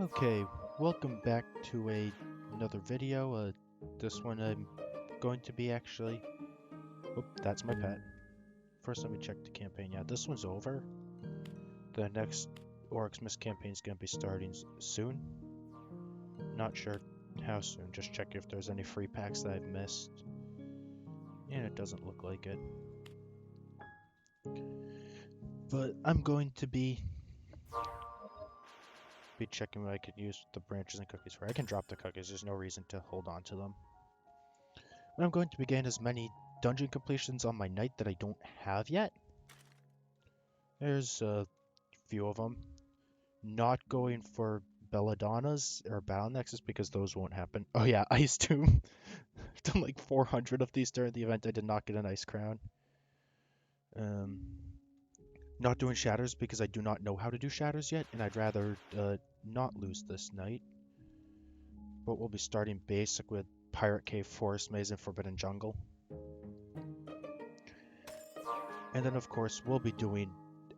Okay, welcome back to another video. This one I'm going to be actually... Oh, that's my pet. First, let me check the campaign. Yeah, this one's over. The next ROTMG campaign is going to be starting soon. Not sure how soon. Just check if there's any free packs that I've missed. And it doesn't look like it. But I'm going to be checking what I could use the branches and cookies for. I can drop the cookies. There's no reason to hold on to them. I'm going to be getting as many dungeon completions on my night that I don't have yet. There's a few of them. Not going for belladonnas or battle nexus because those won't happen. Oh yeah, ice tomb. I've done like 400 of these during the event. I did not get an ice crown. Not doing shatters because I do not know how to do shatters yet, and I'd rather not lose this night. But we'll be starting basic with Pirate Cave, Forest Maze, and Forbidden Jungle. And then, of course, we'll be doing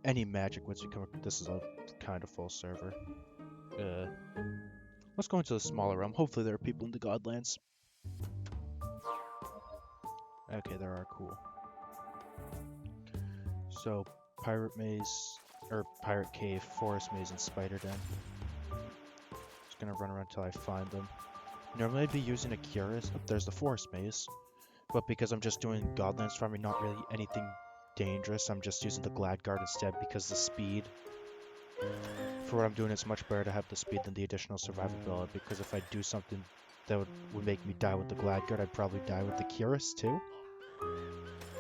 any magic once we come. This is a kind of full server. Let's go into the smaller realm. Hopefully there are people in the Godlands. Okay, there are. Cool. So, Pirate Maze, or Pirate Cave, Forest Maze, and Spider Den. Just gonna run around until I find them. Normally I'd be using a Curious. Oh, there's the Forest Maze. But because I'm just doing Godlands farming, not really anything dangerous, I'm just using the Glad Guard instead because the speed. For what I'm doing, it's much better to have the speed than the additional survivability, because if I do something that would make me die with the Glad Guard, I'd probably die with the Curious too.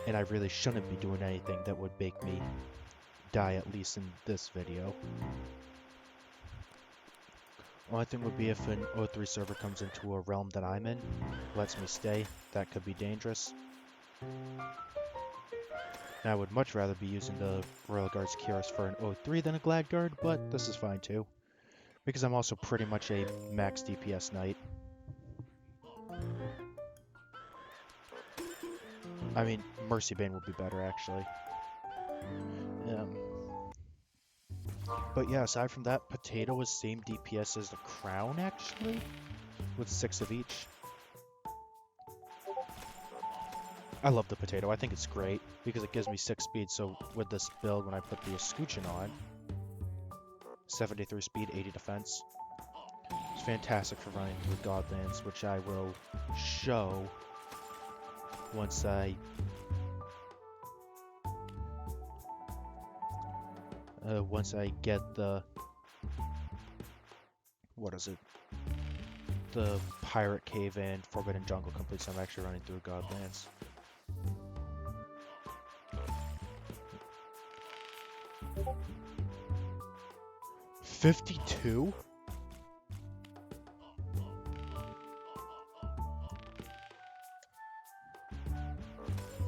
And I really shouldn't be doing anything that would make me die, at least in this video. Only thing would be if an O3 server comes into a realm that I'm in, lets me stay, that could be dangerous. And I would much rather be using the Royal Guard's Curious for an O3 than a Glad Guard, but this is fine too. Because I'm also pretty much a max DPS knight. I mean, Mercy Bane would be better actually. But yeah, aside from that, Potato is same DPS as the Crown actually, with 6 of each. I love the Potato. I think it's great because it gives me 6 speed. So with this build, when I put the Escutcheon on, 73 speed, 80 defense. It's fantastic for running through Godlands, which I will show once I get the the Pirate Cave and Forbidden Jungle complete. So I'm actually running through Godlands. $52?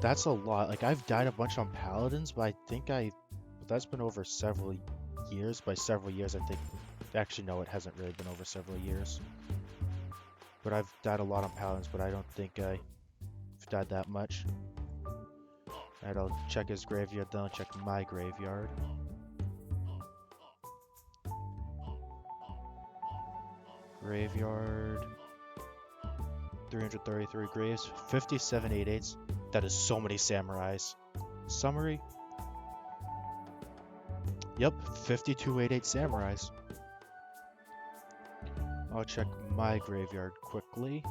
That's a lot. Like, I've died a bunch on Paladins, but I think that's been over several years. By several years, I think... Actually, no, it hasn't really been over several years. But I've died a lot on Paladins, but I don't think I've died that much. Alright, I'll check his graveyard, then I'll check my graveyard. Graveyard... 333 graves, 57 8/8s. That is so many samurais. Summary. Yep, 52 8/8 samurais. I'll check my graveyard quickly.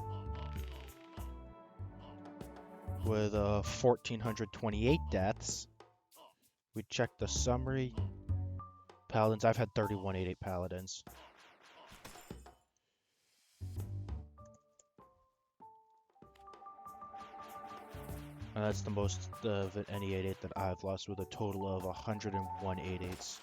With 1,428 deaths. We check the summary. Paladins, I've had 31 8/8 paladins. And that's the most of any 8/8 that I've lost, with a total of 101 8/8s.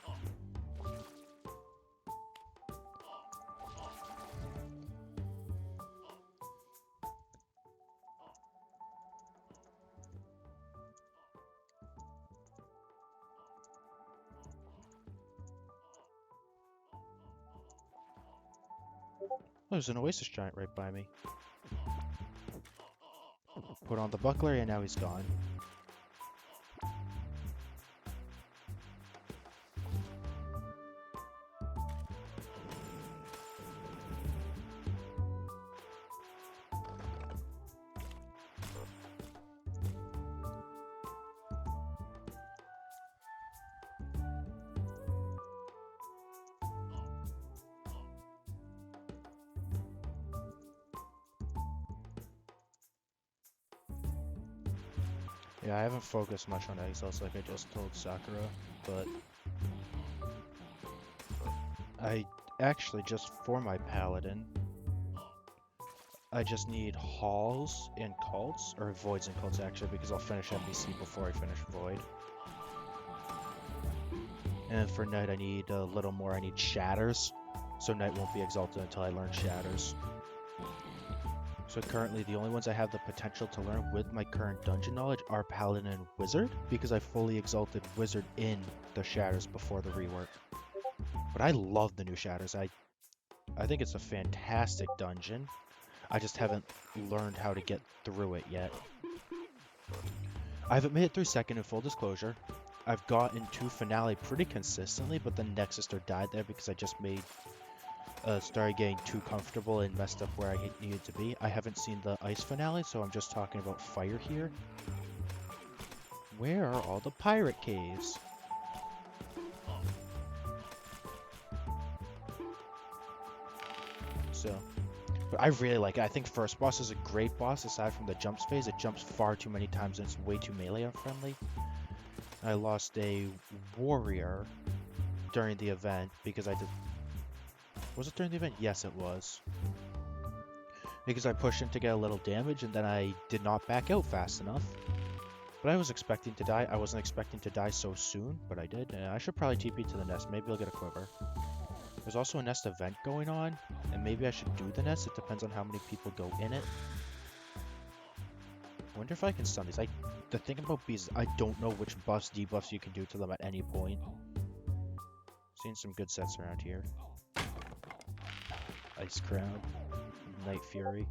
There's an Oasis Giant right by me. Put on the buckler and now he's gone. Yeah, I haven't focused much on exiles like I just told Sakura, but I actually just for my paladin, I just need halls and cults, or voids and cults actually, because I'll finish NPC before I finish void. And then for knight I need a little more, I need shatters, so knight won't be exalted until I learn shatters. So currently the only ones I have the potential to learn with my current dungeon knowledge are paladin and wizard, because I fully exalted wizard in the shatters before the rework. But I love the new shatters. I think it's a fantastic dungeon. I just haven't learned how to get through it yet. I haven't made it through second in full disclosure. I've gotten to finale pretty consistently, but the Nexus Star died there because I just started getting too comfortable and messed up where I needed to be. I haven't seen the ice finale, so I'm just talking about fire here. Where are all the pirate caves? So, but I really like it. I think first boss is a great boss aside from the jumps phase. It jumps far too many times and it's way too melee unfriendly. I lost a warrior during the event because I did... Was it during the event? Yes, it was. Because I pushed in to get a little damage and then I did not back out fast enough. But I was expecting to die. I wasn't expecting to die so soon, but I did. And I should probably TP to the nest. Maybe I'll get a quiver. There's also a nest event going on, and maybe I should do the nest. It depends on how many people go in it. I wonder if I can stun these. The thing about bees is I don't know which buffs, debuffs you can do to them at any point. Seeing some good sets around here. Ice Crown, Night Fury.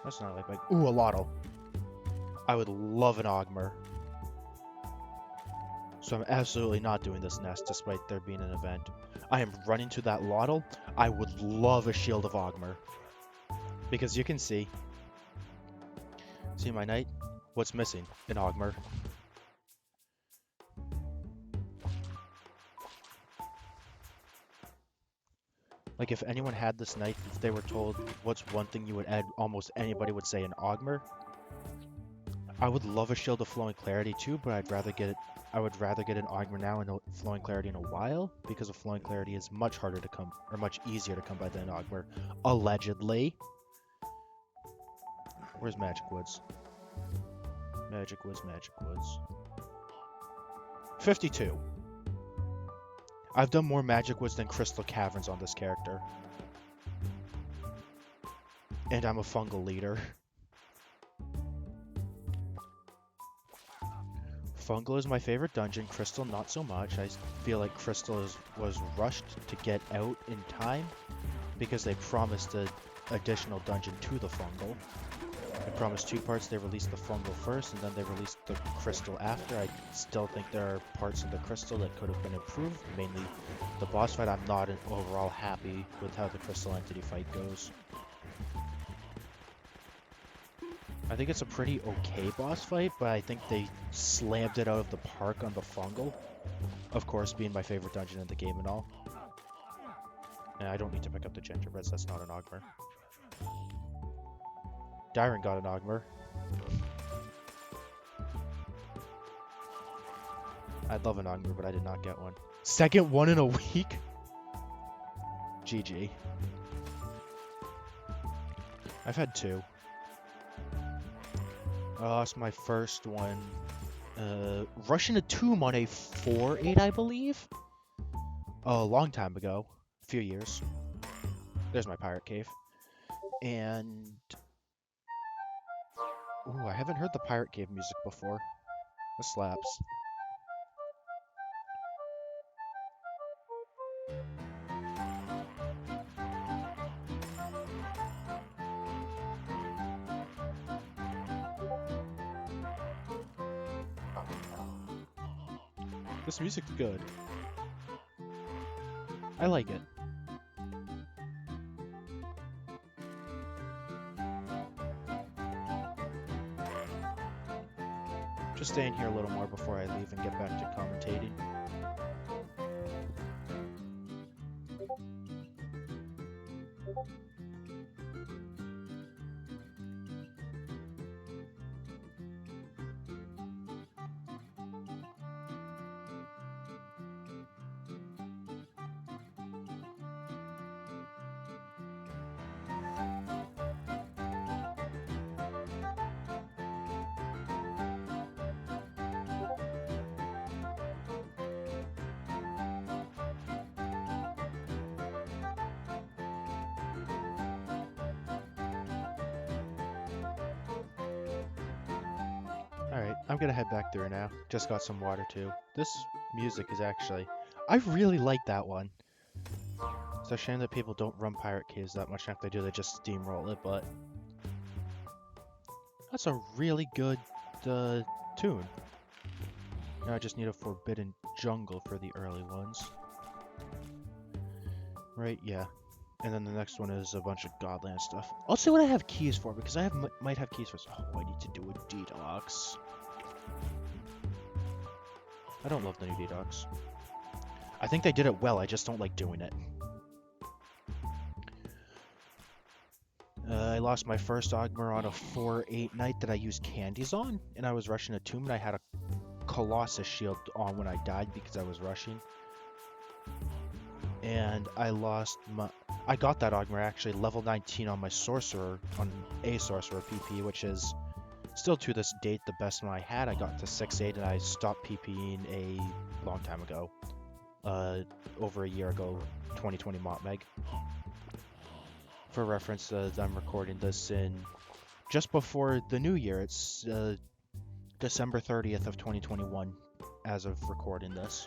That's not like ooh, a Lotto. I would love an Ogmer. So I'm absolutely not doing this nest despite there being an event. I am running to that Lotto. I would love a Shield of Ogmer. Because you can see my knight? What's missing? An Ogmer. Like if anyone had this knight, if they were told what's one thing you would add, almost anybody would say an Ogmer. I would love a Shield of Flowing Clarity too, but I would rather get an Ogmer now and Flowing Clarity in a while, because a Flowing Clarity is much harder to come, or much easier to come by than an Ogmer. Allegedly. Where's Magic Woods? Magic Woods, Magic Woods. 52. I've done more Magic Woods than Crystal Caverns on this character. And I'm a fungal leader. Fungal is my favorite dungeon, Crystal not so much. I feel like Crystal was rushed to get out in time because they promised an additional dungeon to the Fungal. They promised 2 parts, they released the Fungal first and then they released the Crystal after. I still think there are parts of the Crystal that could have been improved, mainly the boss fight. I'm not overall happy with how the Crystal Entity fight goes. I think it's a pretty okay boss fight, but I think they slammed it out of the park on the Fungal. Of course, being my favorite dungeon in the game and all. And I don't need to pick up the gingerbreads, that's not an Ogmer. Dyron got an Ogmer. I'd love an Ogmer, but I did not get one. Second one in a week? GG. I've had 2. I lost my first one. Rushing a tomb on a 4-8, I believe? A long time ago. A few years. There's my pirate cave. And... ooh, I haven't heard the pirate cave music before. This slaps. This music's good. I like it. Just staying here a little more before I leave and get back to commentating. Alright, I'm gonna head back through now. Just got some water too. This music is actually... I really like that one. It's a shame that people don't run pirate caves that much, and if they do, they just steamroll it, but... That's a really good tune. Now I just need a forbidden jungle for the early ones. Right, yeah. And then the next one is a bunch of Godland stuff. I'll see what I have keys for, because I might have keys for... Oh, I need to do a detox. I don't love the new detox. I think they did it well, I just don't like doing it. I lost my first Ogmer on a 4-8 night that I used candies on, and I was rushing a tomb, and I had a Colossus shield on when I died because I was rushing. And I lost my... I got that Ogmer actually level 19 on my Sorcerer, on a Sorcerer PP, which is still to this date the best one I had. I got to 6-8 and I stopped PPing a long time ago. Over a year ago, 2020 Motmeg. For reference, I'm recording this in just before the new year. It's December 30th of 2021 as of recording this.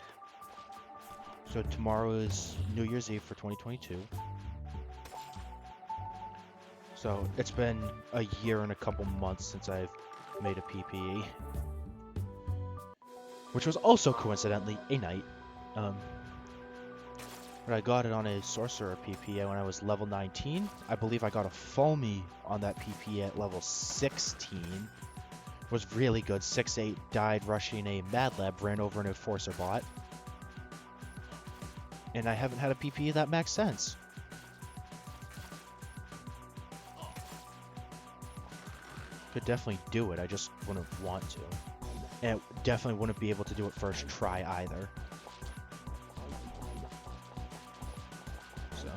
So tomorrow is New Year's Eve for 2022. So it's been a year and a couple months since I've made a PPE. Which was also coincidentally a knight. But I got it on a Sorcerer PPA when I was level 19. I believe I got a Foamy on that PPA at level 16. Was really good. 6-8, died rushing a Mad Lab, ran over an Enforcer bot. And I haven't had a PPA that max since. Could definitely do it, I just wouldn't want to. And definitely wouldn't be able to do it first try either. So.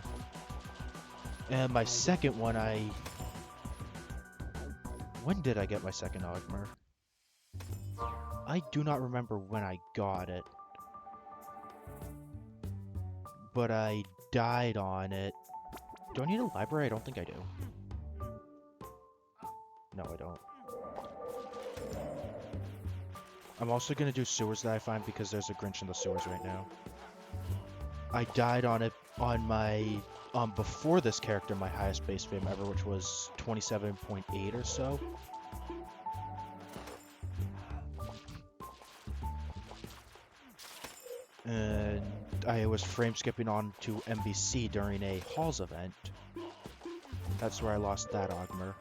And my second one, when did I get my second Ogmer? I do not remember when I got it. But I died on it. Do I need a library? I don't think I do. No, I don't. I'm also going to do sewers that I find because there's a Grinch in the sewers right now. I died on it on my... before this character, my highest base fame ever, which was 27.8 or so. And I was frame skipping on to MBC during a Halls event. That's where I lost that Ogmer.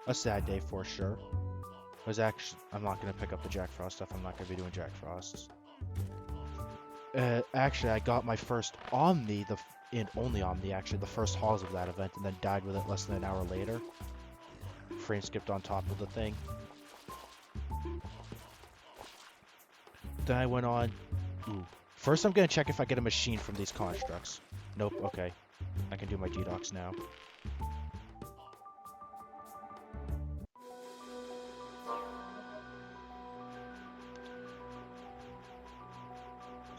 A sad day for sure. I'm not going to pick up the Jack Frost stuff. I'm not going to be doing Jack Frosts. Actually, I got my first Omni, and only Omni actually, the first Halls of that event, and then died with it less than an hour later. Frame skipped on top of the thing. Then I went on... Ooh. First I'm going to check if I get a machine from these constructs. Nope, okay. I can do my detox now.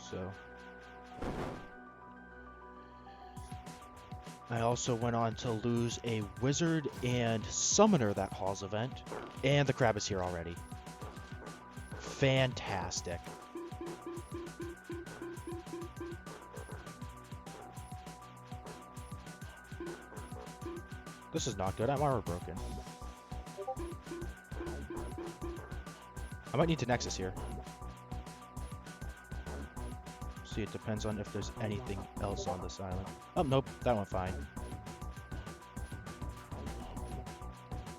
So... I also went on to lose a Wizard and Summoner that Halls event. And the crab is here already. Fantastic. This is not good. I'm armor broken. I might need to Nexus here. See, it depends on if there's anything else on this island. Oh, nope. That went fine.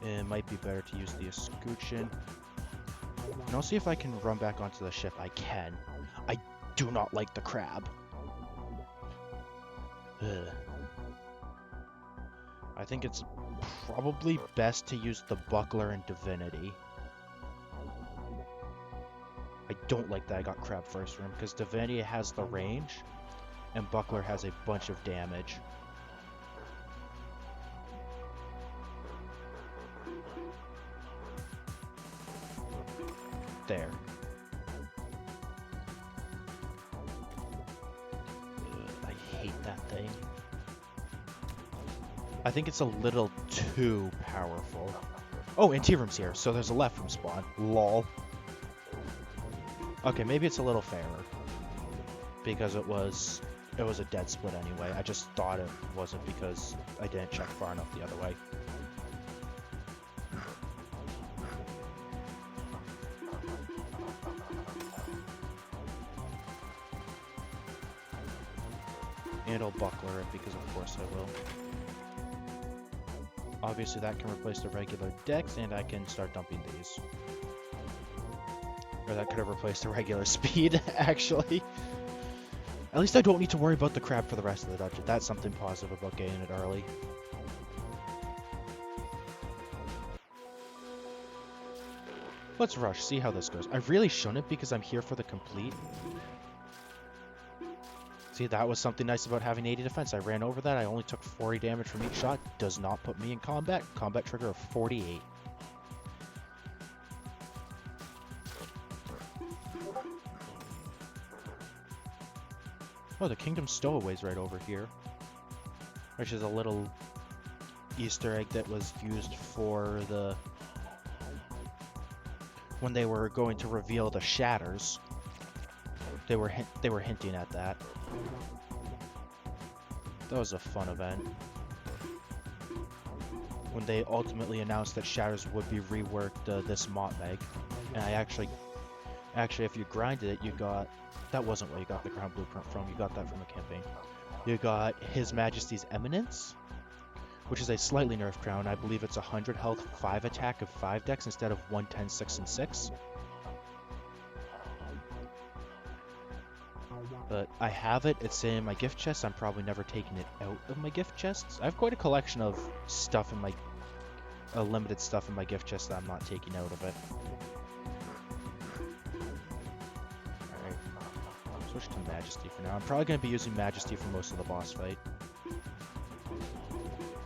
It might be better to use the Escutcheon. And I'll see if I can run back onto the ship. I can. I do not like the crab. Ugh. I think it's probably best to use the Buckler and Divinity. I don't like that I got crab first room, because Divinity has the range, and Buckler has a bunch of damage. There. Ugh, I hate that thing. I think it's a little too powerful. Oh, and tea room's here, so there's a left room spawn. Lol. Okay, maybe it's a little fairer. Because it was a dead split anyway. I just thought it wasn't because I didn't check far enough the other way. And I'll buckler it because of course I will. Obviously that can replace the regular decks and I can start dumping these. Or that could have replaced the regular speed, actually. At least I don't need to worry about the crab for the rest of the dungeon. That's something positive about getting it early. Let's rush, see how this goes. I really shouldn't because I'm here for the complete. See, that was something nice about having 80 defense. I ran over that. I only took 40 damage from each shot. Does not put me in combat. Combat trigger of 48. Oh, the Kingdom Stowaway's right over here. Which is a little Easter egg that was used for the... when they were going to reveal the Shatters. They were hinting at that. That was a fun event. When they ultimately announced that Shatters would be reworked this Mott Meg. And I actually, if you grinded it, you got... That wasn't where you got the crown blueprint from. You got that from the campaign. You got His Majesty's Eminence, which is a slightly nerfed crown. I believe it's 100 health, 5 attack of 5 dex instead of 110, 6, and 6. But I have it. It's in my gift chest. I'm probably never taking it out of my gift chests. I have quite a collection of stuff in my... limited stuff in my gift chest that I'm not taking out of it. Alright. Switch to Majesty for now. I'm probably going to be using Majesty for most of the boss fight.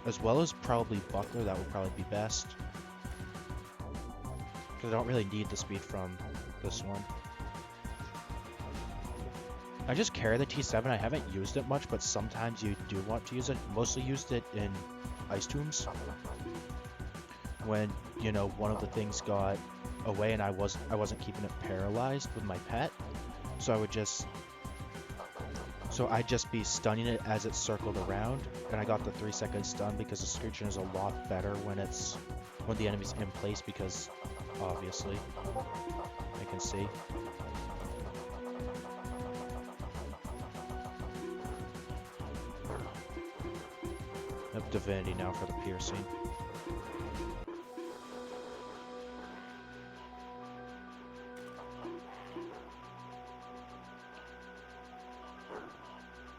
As well as probably Buckler. That would probably be best. Because I don't really need the speed from this one. I just carry the T7. I haven't used it much, but sometimes you do want to use it. Mostly used it in Ice Tombs. When, you know, one of the things got away and I wasn't keeping it paralyzed with my pet. So I would just... So I'd just be stunning it as it circled around. And I got the 3-second stun because the Screeching is a lot better when the enemy's in place because, obviously, I can see. Divinity now for the piercing.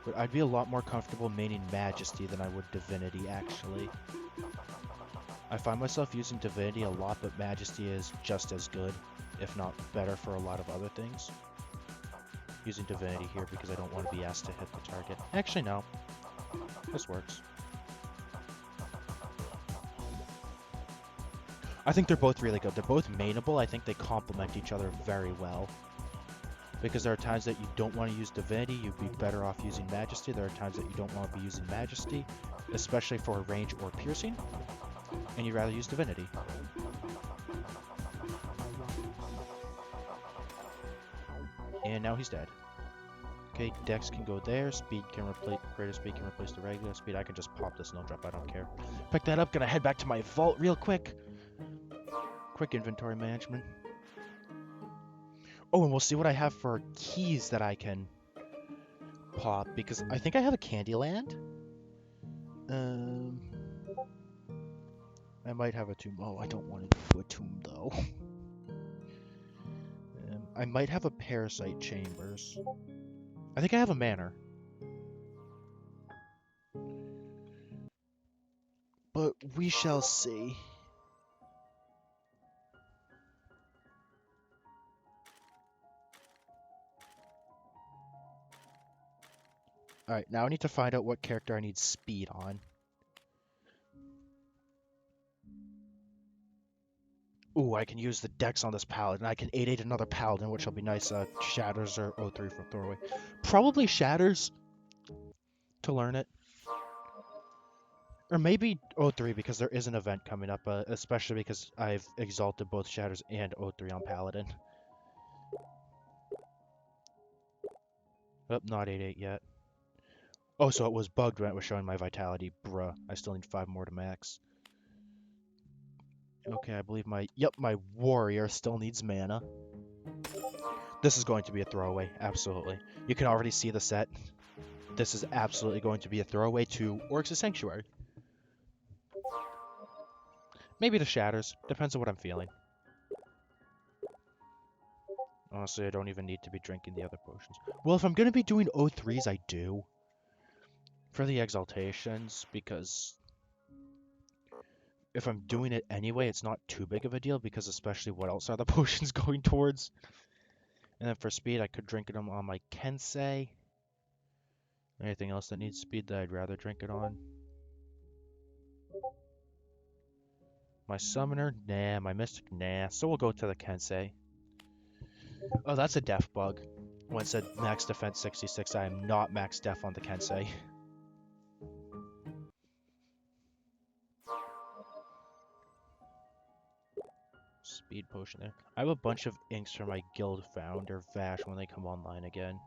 But I'd be a lot more comfortable maining Majesty than I would Divinity, actually. I find myself using Divinity a lot, but Majesty is just as good, if not better for a lot of other things. Using Divinity here because I don't want to be asked to hit the target. Actually, no. This works. I think they're both really good. They're both mainable. I think they complement each other very well. Because there are times that you don't want to use Divinity, you'd be better off using Majesty. There are times that you don't want to be using Majesty, especially for range or piercing, and you'd rather use Divinity. And now he's dead. Okay, Dex can go there, Speed can replace, greater Speed can replace the regular Speed. I can just pop this snowdrop, I don't care. Pick that up, gonna head back to my vault real quick. Quick inventory management. Oh, and we'll see what I have for keys that I can pop, because I think I have a Candyland. I might have a tomb. Oh, I don't want to do a tomb, though. I might have a Parasite Chambers. I think I have a Manor. But we shall see. Alright, now I need to find out what character I need speed on. Ooh, I can use the Dex on this Paladin. I can 8-8 another Paladin, which will be nice. Shatters or 03 for Throwaway. Probably Shatters to learn it. Or maybe O3 because there is an event coming up, especially because I've exalted both Shatters and O3 on Paladin. Oh, not 8-8 yet. Oh, so it was bugged when it was showing my vitality. Bruh, I still need 5 more to max. Okay, I believe my warrior still needs mana. This is going to be a throwaway, absolutely. You can already see the set. This is absolutely going to be a throwaway to Orcs of Sanctuary. Maybe to Shatters, depends on what I'm feeling. Honestly, I don't even need to be drinking the other potions. Well, if I'm going to be doing O3s, I do. For the exaltations, because if I'm doing it anyway, it's not too big of a deal, because especially what else are the potions going towards? And then for speed, I could drink them on my Kensei. Anything else that needs speed that I'd rather drink it on? My Summoner? Nah. My Mystic? Nah. So we'll go to the Kensei. Oh, that's a def bug. When it said max defense 66, I am not max def on the Kensei. Speed potion there. I have a bunch of inks for my guild founder, Vash, when they come online again.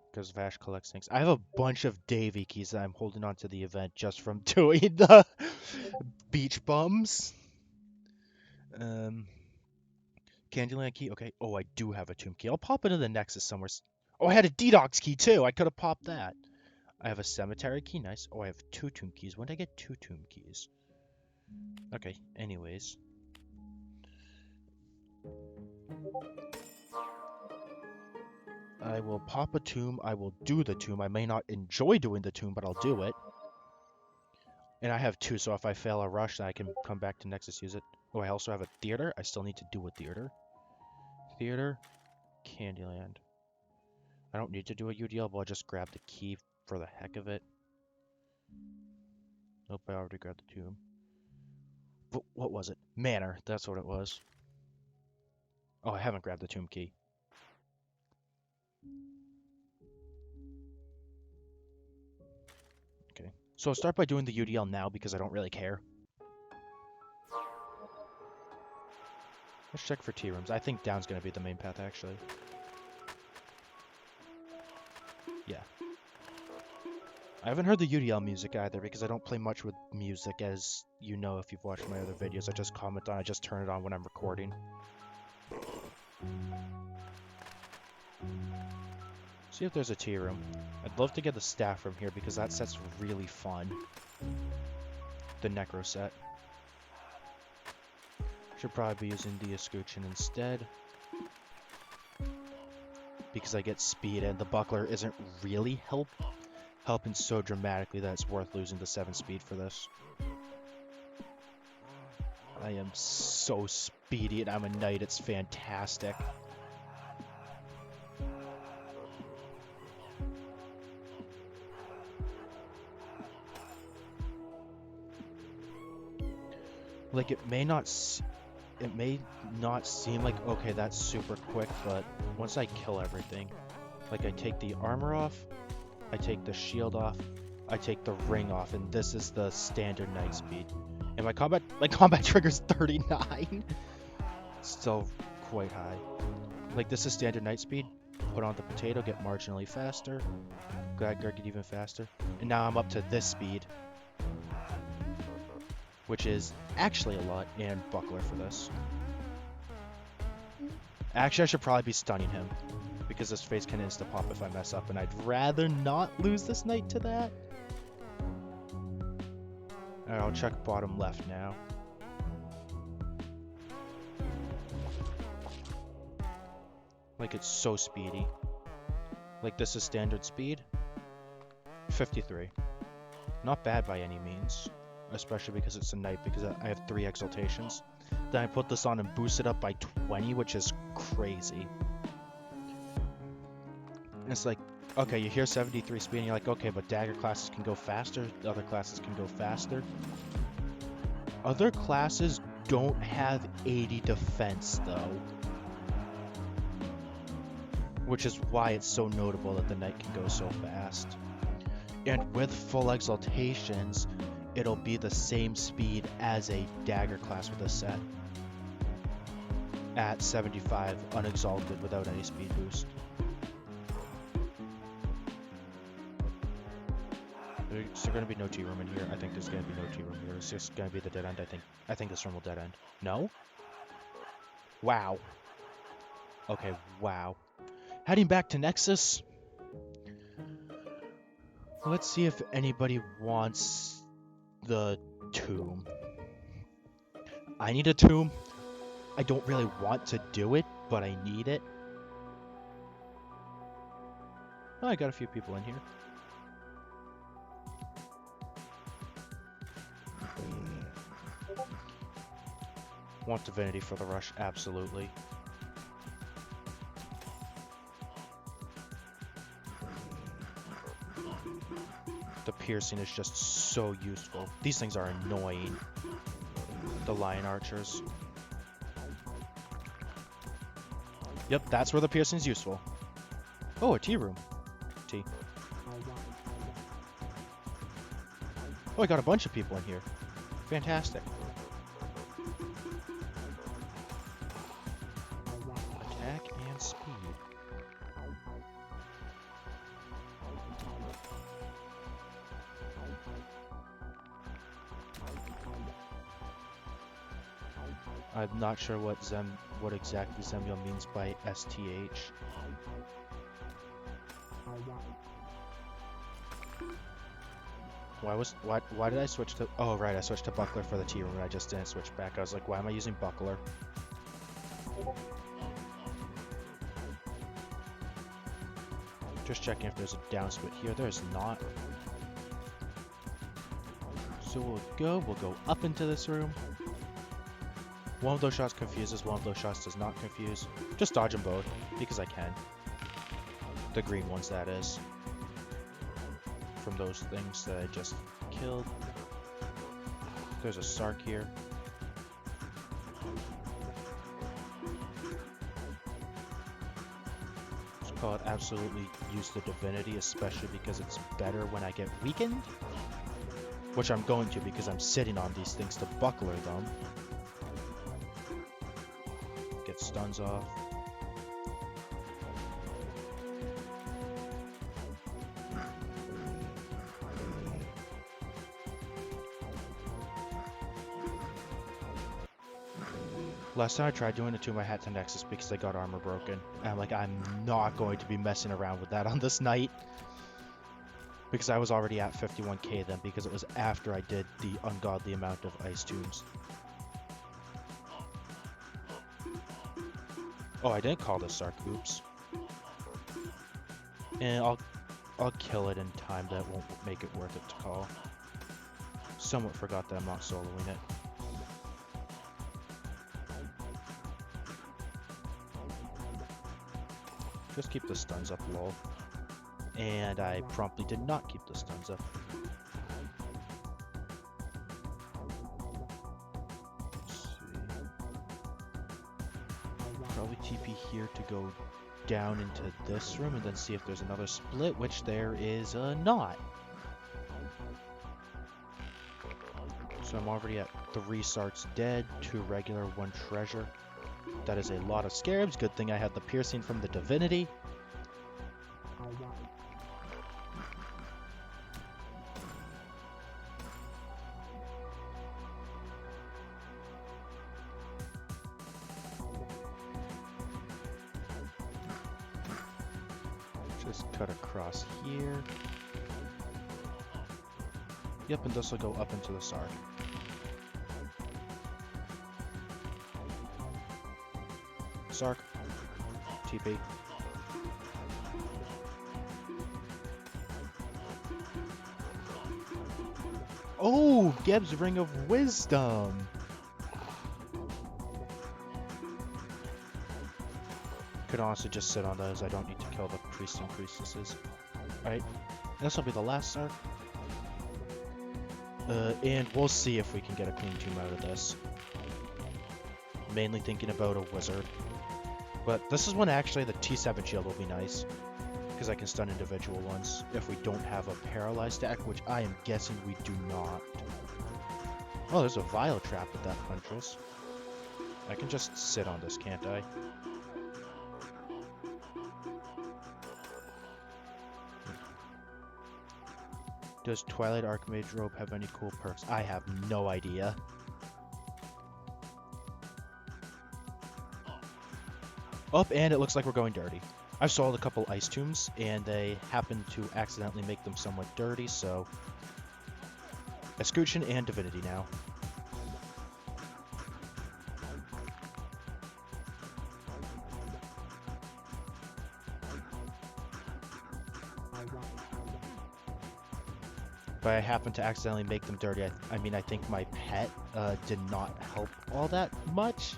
Because Vash collects inks. I have a bunch of Davy keys that I'm holding on to the event just from doing the beach bums. Candyland key, okay. Oh, I do have a tomb key. I'll pop into the Nexus somewhere. Oh, I had a Dedox key too. I could have popped that. I have a cemetery key, nice. Oh, I have 2 tomb keys. When did I get 2 tomb keys? Okay, anyways. I will pop a tomb. I will do the tomb. I may not enjoy doing the tomb, but I'll do it. And I have 2, so if I fail a rush, then I can come back to Nexus, use it. Oh, I also have a theater. I still need to do a theater. Theater, Candyland. I don't need to do a UDL, but I'll just grab the key for the heck of it. Nope, I already grabbed the tomb. But what was it? Manor, that's what it was. Oh, I haven't grabbed the tomb key. Okay, so I'll start by doing the UDL now because I don't really care. Let's check for tea rooms. I think down's going to be the main path, actually. Yeah. I haven't heard the UDL music either because I don't play much with music, as you know if you've watched my other videos. I just comment on it, I just turn it on when I'm recording. See if there's a tea room. I'd love to get the staff from here because that set's really fun. The Necro set. Should probably be using the Escutcheon instead. Because I get speed and the Buckler isn't really helping so dramatically that it's worth losing the 7 speed for this. I am so speedy and I'm a knight, it's fantastic. Like, it may not seem like, okay, that's super quick, but once I kill everything, like I take the armor off, I take the shield off, I take the ring off, and this is the standard knight speed. And my combat trigger's 39. Still quite high. Like, this is standard knight speed. Put on the potato, get marginally faster. Glad get even faster. And now I'm up to this speed, which is actually a lot, and Buckler for this. Actually, I should probably be stunning him, because this face can insta-pop if I mess up, and I'd rather not lose this knight to that. Alright, I'll check bottom left now. Like, it's so speedy. Like, this is standard speed. 53. Not bad by any means. Especially because it's a knight, because I have 3 exaltations. Then I put this on and boost it up by 20, which is crazy. And it's like, okay, you hear 73 speed and you're like, okay, but dagger classes can go faster, other classes can go faster. Other classes don't have 80 defense, though. Which is why it's so notable that the knight can go so fast. And with full exaltations, it'll be the same speed as a dagger class with a set. At 75, unexalted, without any speed boost. Is there going to be no T-room in here? I think there's going to be no T-room here. It's just going to be the dead end, I think this room will dead end. No? Wow. Okay, wow. Heading back to Nexus. Let's see if anybody wants the tomb. I need a tomb. I don't really want to do it, but I need it. Oh, I got a few people in here. Want Divinity for the rush, absolutely. The piercing is just so useful. These things are annoying. The lion archers. Yep, that's where the piercing is useful. Oh, a tea room. Tea. Oh, I got a bunch of people in here. Fantastic. Attack and speed. I'm not sure what exactly Zemyel means by STH. Why did I switch to... Oh, right, I switched to Buckler for the T room and I just didn't switch back. I was like, why am I using Buckler? Just checking if there's a down split here. There's not. So we'll go up into this room. One of those shots confuses, one of those shots does not confuse. Just dodge them both, because I can. The green ones, that is. From those things that I just killed. There's a Sark here. Let's call it absolutely use the Divinity, especially because it's better when I get weakened. Which I'm going to, because I'm sitting on these things to buckler them. Get stuns off. Last time I tried doing it to my hat to Nexus because I got armor broken. And I'm like, I'm not going to be messing around with that on this night. Because I was already at 51k then, because it was after I did the ungodly amount of ice tombs. Oh, I didn't call this Sark. Oops. And I'll kill it in time. That won't make it worth it to call. Somewhat forgot that I'm not soloing it. Just keep the stuns up, lol. And I promptly did not keep the stuns up. Let's see. Probably TP here to go down into this room and then see if there's another split, which there is not. So I'm already at 3 Sarks dead, 2 regular, 1 treasure. That is a lot of scarabs. Good thing I had the piercing from the Divinity. Just cut across here. Yep, and this will go up into the Sark. Sark. TP. Oh, Geb's Ring of Wisdom. Could honestly just sit on those. I don't need to kill the priests and priestesses. Alright, this will be the last Sark. And we'll see if we can get a clean tomb out of this. Mainly thinking about a wizard. But this is when actually the T7 shield will be nice. because I can stun individual ones if we don't have a paralyzed deck, which I am guessing we do not. Oh, there's a Vile Trap with that Huntress. I can just sit on this, can't I? Does Twilight Archmage Robe have any cool perks? I have no idea. Up, and it looks like we're going dirty. I've sold a couple Ice Tombs, and they happened to accidentally make them somewhat dirty, so... Escutcheon and Divinity now. But I happened to accidentally make them dirty. I mean, I think my pet did not help all that much.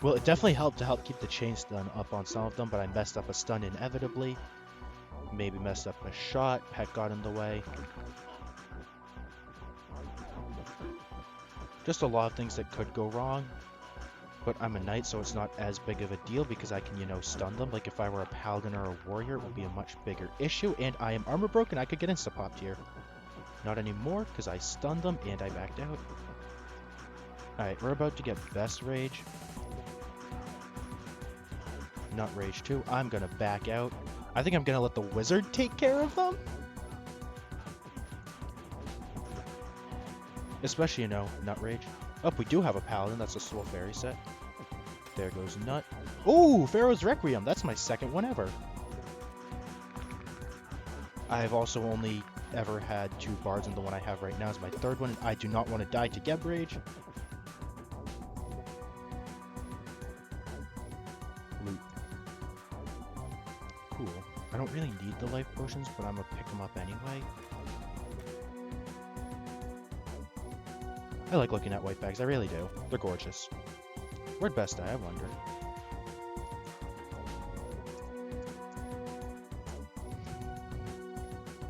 Well, it definitely helped to help keep the chain stun up on some of them, but I messed up a stun inevitably. Maybe messed up a shot. Pet got in the way. Just a lot of things that could go wrong. But I'm a knight, so it's not as big of a deal because I can, you know, stun them. Like if I were a paladin or a warrior, it would be a much bigger issue. And I am armor broken. I could get insta-popped here. Not anymore because I stunned them and I backed out. Alright, we're about to get best rage. Not rage 2. I'm gonna back out. I think I'm gonna let the wizard take care of them. Especially, you know, Nut Rage. Oh, we do have a paladin. That's a Soul Fairy set. There goes Nut. Ooh, Pharaoh's Requiem. That's my second one ever. I've also only ever had 2 bards, and the one I have right now is my third one. I do not want to die to get rage. Loot. Cool. I don't really need the life potions, but I'm gonna pick them up anyway. I like looking at white bags, I really do. They're gorgeous. Where'd Best die, I wonder.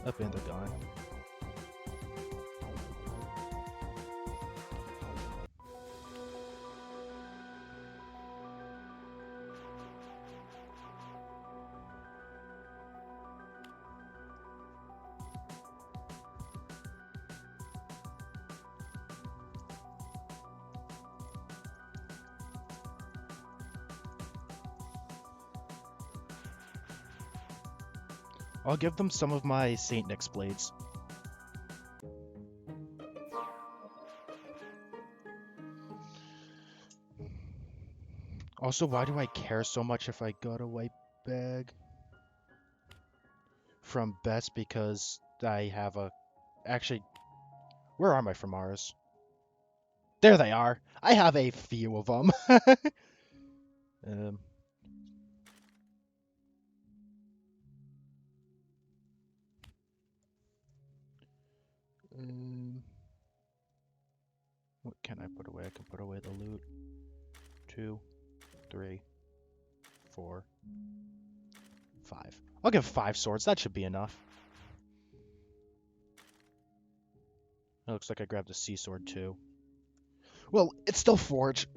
Up and they're gone. I'll give them some of my Saint Nick's blades. Also, why do I care so much if I got a white bag? From Best because I have a... Actually, where are my Framaras? There they are! I have a few of them. What can I put away? I can put away the loot. 2, 3, 4, 5. I'll give 5 swords. That should be enough. It looks like I grabbed a sea sword too. Well, it's still Forge.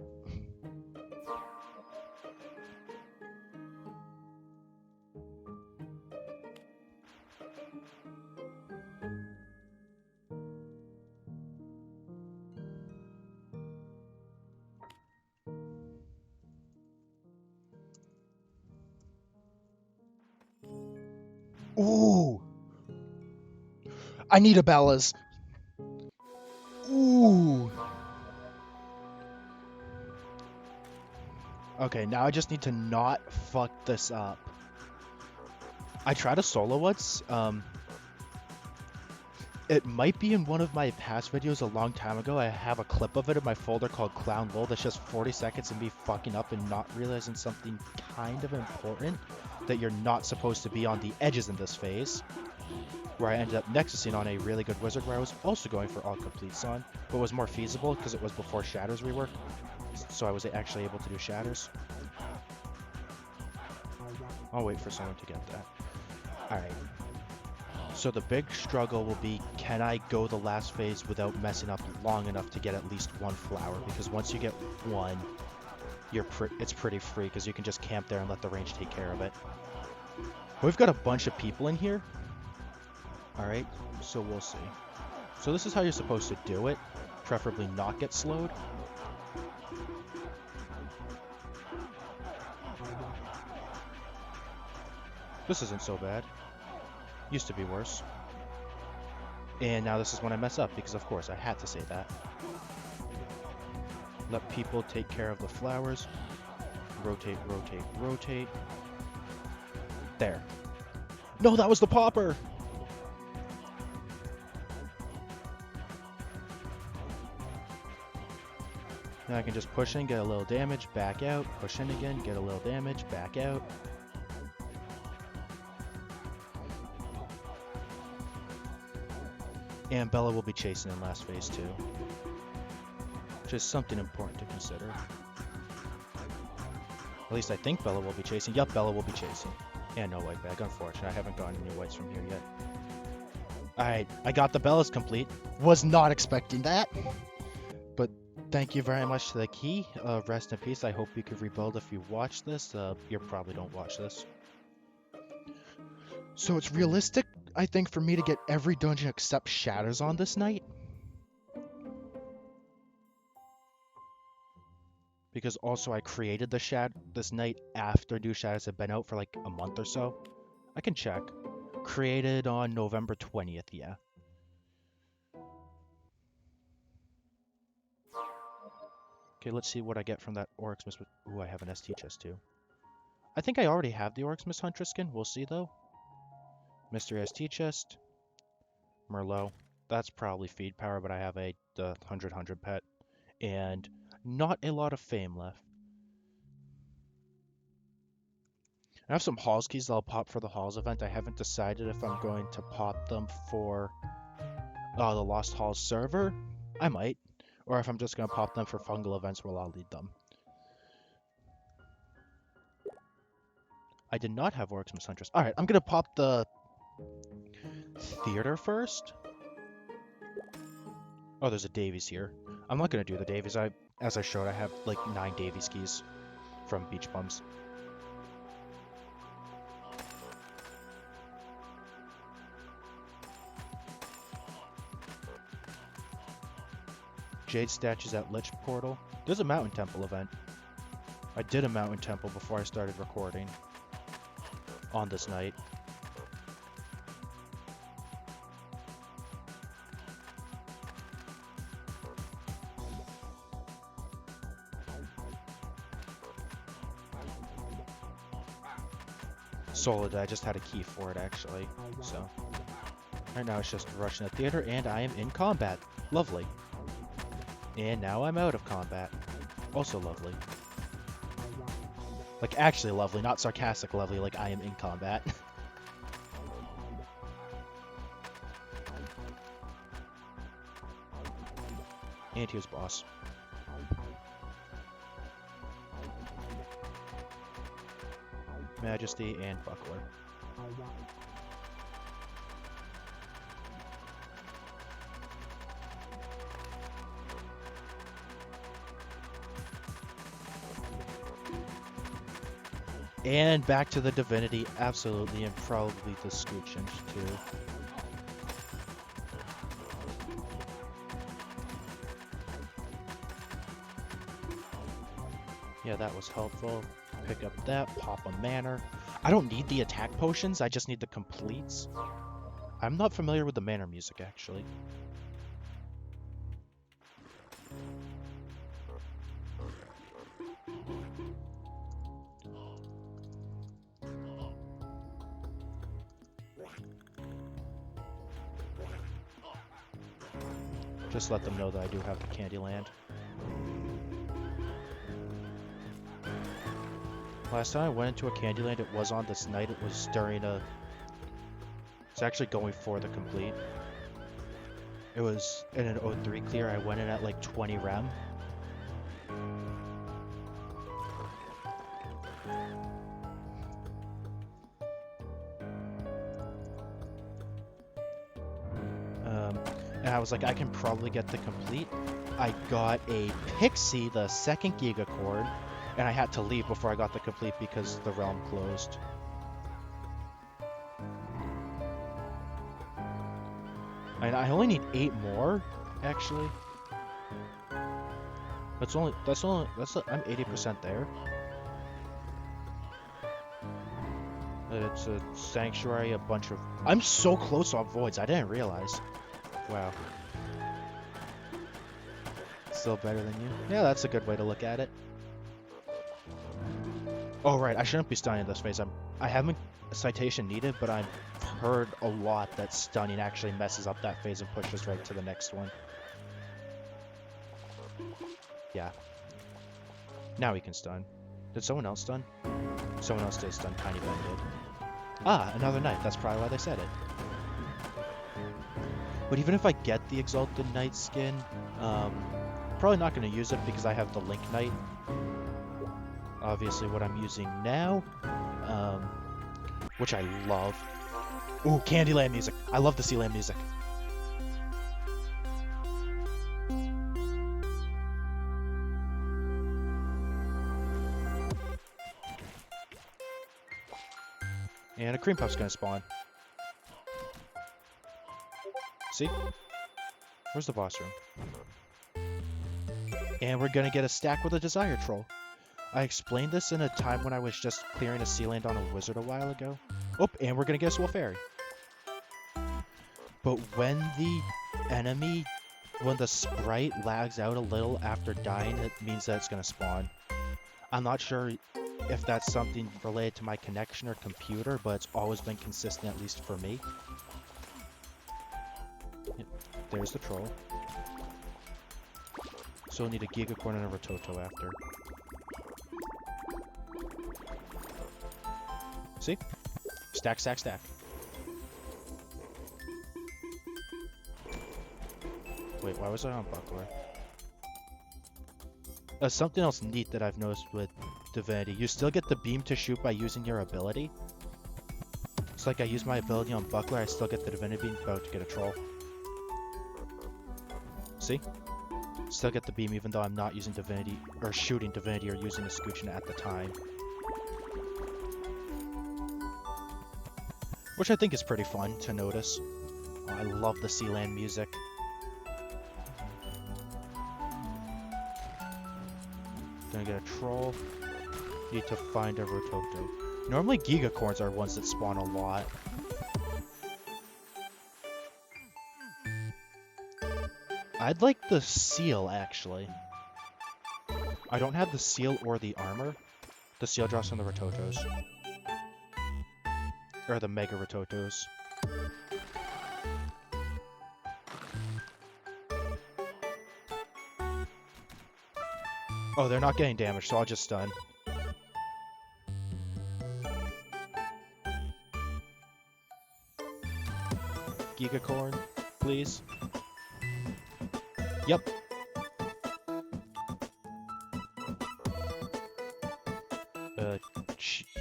Ooh! I need a Bella's. Ooh! Okay, now I just need to not fuck this up. I tried a solo once. It might be in one of my past videos a long time ago. I have a clip of it in my folder called Clown Lol that's just 40 seconds of me fucking up and not realizing something kind of important. That you're not supposed to be on the edges in this phase. Where I ended up nexusing on a really good wizard where I was also going for all completes on, but was more feasible because it was before Shatters rework. So I was actually able to do Shatters. I'll wait for someone to get that. Alright. So the big struggle will be, can I go the last phase without messing up long enough to get at least 1 flower? Because once you get 1, it's pretty free because you can just camp there and let the range take care of it. We've got a bunch of people in here. Alright, so we'll see. So this is how you're supposed to do it. Preferably not get slowed. This isn't so bad. Used to be worse. And now this is when I mess up, because of course I had to say that. Let people take care of the flowers. Rotate, rotate, rotate. There. No, that was the popper! Now I can just push in, get a little damage, back out, push in again, get a little damage, back out. And Bella will be chasing in last phase too. Which is something important to consider. At least I think Bella will be chasing. Yup, Bella will be chasing. And no white bag, unfortunately. I haven't gotten any whites from here yet. Alright, I got the Bellas complete. Was not expecting that. But thank you very much to the key. Rest in peace. I hope you could rebuild if you watch this. You probably don't watch this. So it's realistic, I think, for me to get every dungeon except Shatters on this night. Because also I created the this night after new Shatters had been out for like a month or so. I can check. Created on November 20th, yeah. Okay, let's see what I get from that Oryx Miss. Ooh, I have an ST chest too. I think I already have the Oryx Miss Huntress skin. We'll see though. Mystery ST chest. Merlot. That's probably feed power, but I have the 100 pet. And not a lot of fame left. I have some Halls keys that I'll pop for the Halls event. I haven't decided if I'm going to pop them for the Lost Halls server. I might. Or if I'm just going to pop them for fungal events where I'll lead them. I did not have Oryx Miss Huntress. Alright, I'm going to pop the Theater first. Oh, there's a Davies here. I'm not going to do the Davies. As I showed, I have like 9 Davies keys from Beach Bums. Jade statues at Lich Portal. There's a Mountain Temple event. I did a Mountain Temple before I started recording on this night. Solid, I just had a key for it actually, so. Right now it's just rushing the theater and I am in combat. Lovely. And now I'm out of combat. Also lovely. Like actually lovely, not sarcastic lovely, like I am in combat. And here's boss. Majesty and Buckler. And back to the Divinity, absolutely, and probably the Scooching too. Yeah, that was helpful. Pick up that, pop a manor. I don't need the attack potions, I just need the completes. I'm not familiar with the manor music, actually. Just let them know that I do have the Candyland. Last time I went into a Candyland, it was on this night. It was during a... It's actually going for the complete. It was in an 03 clear. I went in at like 20 rem. And I was like, I can probably get the complete. I got a Pixie, the second Giga Cord. And I had to leave before I got the complete because the realm closed. And I only need 8 more, actually. I'm 80% there. It's a sanctuary, a bunch of... I'm so close on voids, I didn't realize. Wow. Still better than you? Yeah, that's a good way to look at it. Oh, right, I shouldn't be stunning this phase. I haven't citation needed, but I've heard a lot that stunning actually messes up that phase and pushes right to the next one. Yeah. Now we can stun. Did someone else stun? Someone else did stun. Tiny Ben did. Ah, another knight. That's probably why they said it. But even if I get the Exalted Knight skin, probably not going to use it because I have the Link Knight. Obviously what I'm using now, which I love. Ooh, Candyland music. I love the Sealand music. And a Cream Puff's gonna spawn. See? Where's the boss room? And we're gonna get a stack with a Desire Troll. I explained this in a time when I was just clearing a Sealand on a wizard a while ago. Oh, and we're gonna get a Swole Fairy. But when the sprite lags out a little after dying, it means that it's gonna spawn. I'm not sure if that's something related to my connection or computer, but it's always been consistent, at least for me. Yep, there's the troll. So we'll need a Gigacorn and a Rototo after. See? Stack, stack, stack. Wait, why was I on Buckler? Something else neat that I've noticed with Divinity. You still get the beam to shoot by using your ability. It's like I use my ability on Buckler, I still get the Divinity beam about to get a troll. See? Still get the beam even though I'm not using Divinity, or shooting Divinity, or using a Scooching at the time. Which I think is pretty fun to notice. Oh, I love the Sealand music. Gonna get a troll. Need to find a Rototo. Normally Gigacorns are ones that spawn a lot. I'd like the seal, actually. I don't have the seal or the armor. The seal drops from the Rototos. Or the Mega Rototos. Oh, they're not getting damaged, so I'll just stun. Gigacorn, please. Yep.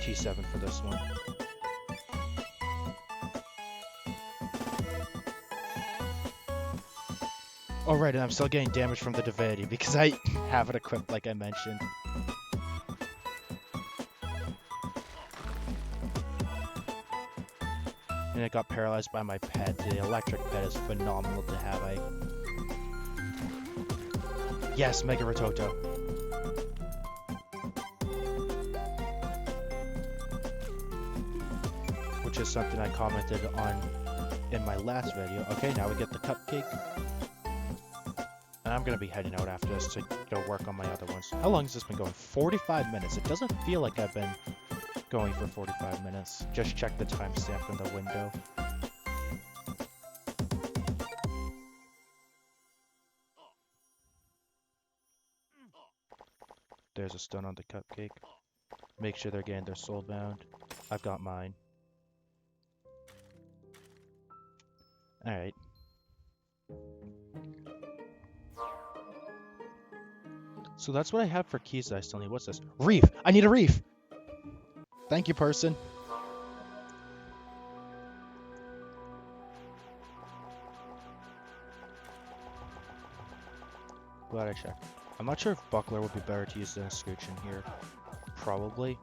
T7 for this one. Oh right, and I'm still getting damage from the Divinity because I have it equipped like I mentioned. And it got paralyzed by my pet. The electric pet is phenomenal to have. Yes, Mega Rototo. Which is something I commented on in my last video. Okay, now we get the cupcake. And I'm gonna be heading out after this to go work on my other ones. How long has this been going? 45 minutes. It doesn't feel like I've been going for 45 minutes. Just check the timestamp in the window. There's a stun on the cupcake. Make sure they're getting their soul bound. I've got mine. Alright. So that's what I have for keys that I still need. What's this? Reef! I need a reef! Thank you, person. Glad I checked. I'm not sure if Buckler would be better to use than a Scooch in here. Probably.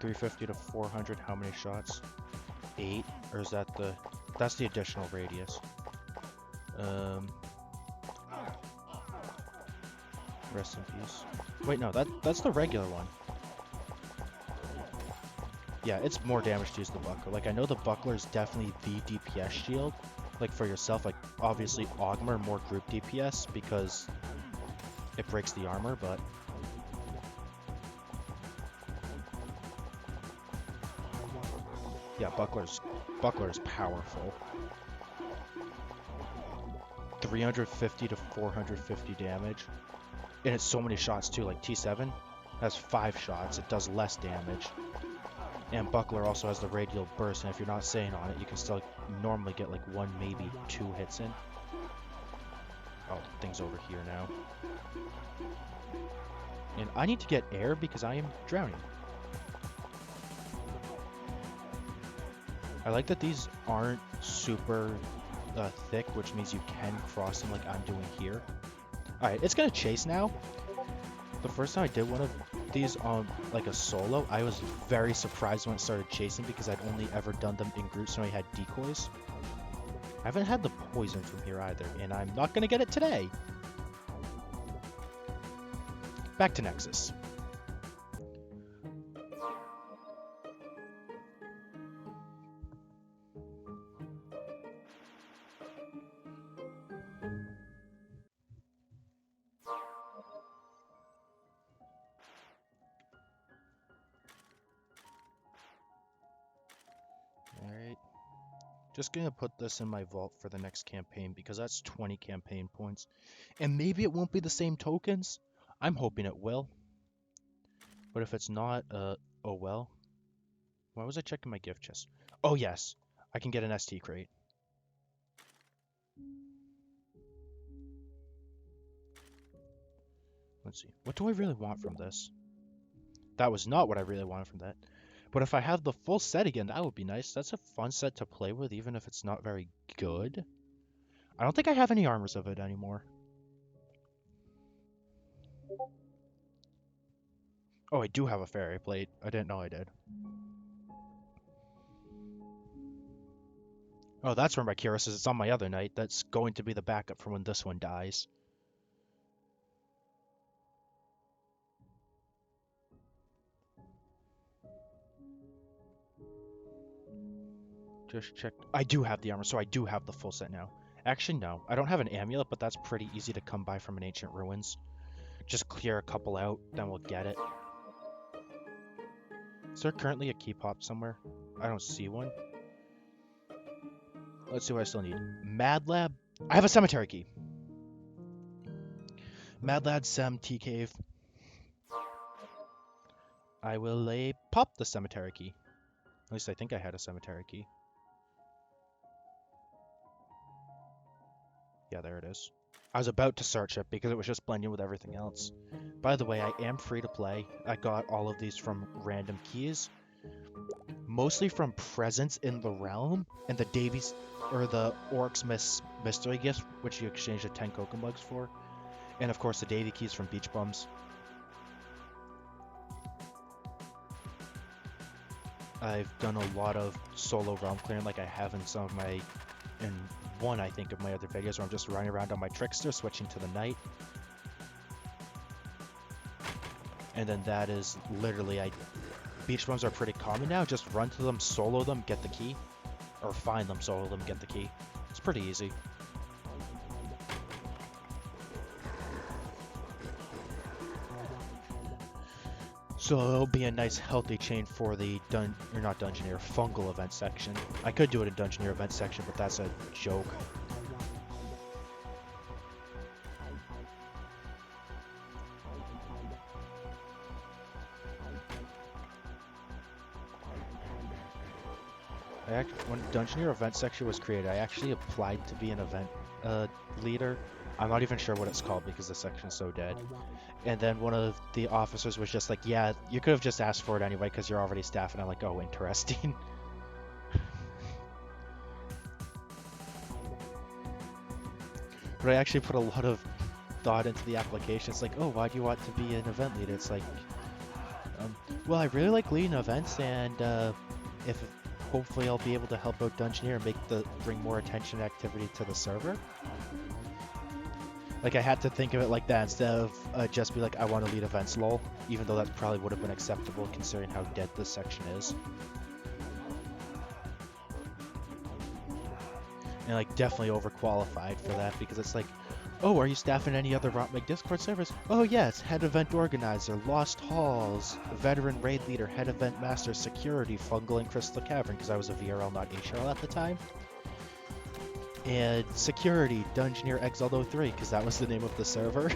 350 to 400, how many shots? 8? Or is that the... That's the additional radius. Rest in peace. Wait, no, that's the regular one. Yeah, it's more damage to use the buckler. Like, I know the buckler is definitely the DPS shield. Like, for yourself, like, obviously Augmer more group DPS because it breaks the armor, but... Yeah, buckler is powerful. 350 to 450 damage. And it's so many shots too, like T7 has 5 shots, it does less damage. And buckler also has the radial burst, and if you're not staying on it, you can still normally get like 1, maybe 2 hits in. Oh, thing's over here now. And I need to get air because I am drowning. I like that these aren't super thick, which means you can cross them like I'm doing here. Alright, it's gonna chase now. The first time I did one of these on like a solo, I was very surprised when it started chasing because I'd only ever done them in groups when I had decoys. I haven't had the poison from here either, and I'm not gonna get it today. Back to Nexus. Alright. Just gonna put this in my vault for the next campaign because that's 20 campaign points. And maybe it won't be the same tokens. I'm hoping it will. But if it's not, oh well. Why was I checking my gift chest? Oh yes, I can get an ST crate. Let's see. What do I really want from this? That was not what I really wanted from that. But if I have the full set again, that would be nice. That's a fun set to play with, even if it's not very good. I don't think I have any armors of it anymore. Oh, I do have a fairy plate. I didn't know I did. Oh, that's where my Cuirass is. It's on my other knight. That's going to be the backup for when this one dies. Just check. I do have the armor, so I do have the full set now. Actually, no. I don't have an amulet, but that's pretty easy to come by from an ancient ruins. Just clear a couple out, then we'll get it. Is there currently a key pop somewhere? I don't see one. Let's see what I still need. Mad Lab. I have a cemetery key. Mad Lab, Sem, T Cave. I will pop the cemetery key. At least I think I had a cemetery key. Yeah, there it is. I was about to search it because it was just blending with everything else. By the way, I am free to play. I got all of these from random keys. Mostly from presents in the realm and the Davies or the Orcs mystery gift, which you exchange the 10 cocoa mugs for. And of course the Davy keys from Beach Bums. I've done a lot of solo realm clearing like I have in some of my, in one I think of my other videos where I'm just running around on my Trickster switching to the Knight. And then that is literally, Beach Bums are pretty common now, just run to them, solo them, get the key. Or find them, solo them, get the key. It's pretty easy. So it'll be a nice healthy chain for the fungal event section. I could do it in Dungeoneer event section, but that's a joke. When Dungeoneer event section was created, I actually applied to be an event leader. I'm not even sure what it's called because the section's so dead. And then one of the officers was just like, yeah, you could have just asked for it anyway because you're already staff. And I'm like, oh, interesting. But I actually put a lot of thought into the application. It's like, oh, why do you want to be an event leader? It's like, well, I really like leading events, and if hopefully I'll be able to help out Dungeoneer and bring more attention and activity to the server. Like, I had to think of it like that instead of just be like, I want to lead events, lol. Even though that probably would have been acceptable considering how dead this section is. And like, definitely overqualified for that because it's like, oh, are you staffing any other ROTMG Discord servers? Oh yes, head event organizer, Lost Halls, veteran raid leader, head event master, security, fungal and crystal cavern because I was a VRL not HRL at the time. And security, Dungeoneer Exaldo 3 because that was the name of the server.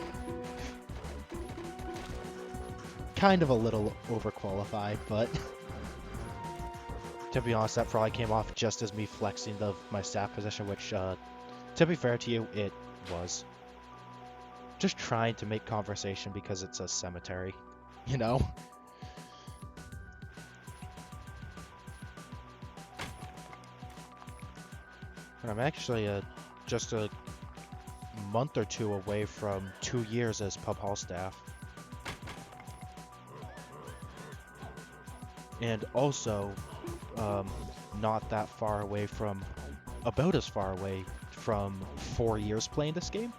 Kind of a little overqualified, but to be honest, that probably came off just as me flexing my staff position, which, to be fair to you, it was. Just trying to make conversation because it's a cemetery, you know? And I'm actually just a month or two away from 2 years as pub hall staff. And also, not that far away from, about as far away from 4 years playing this game.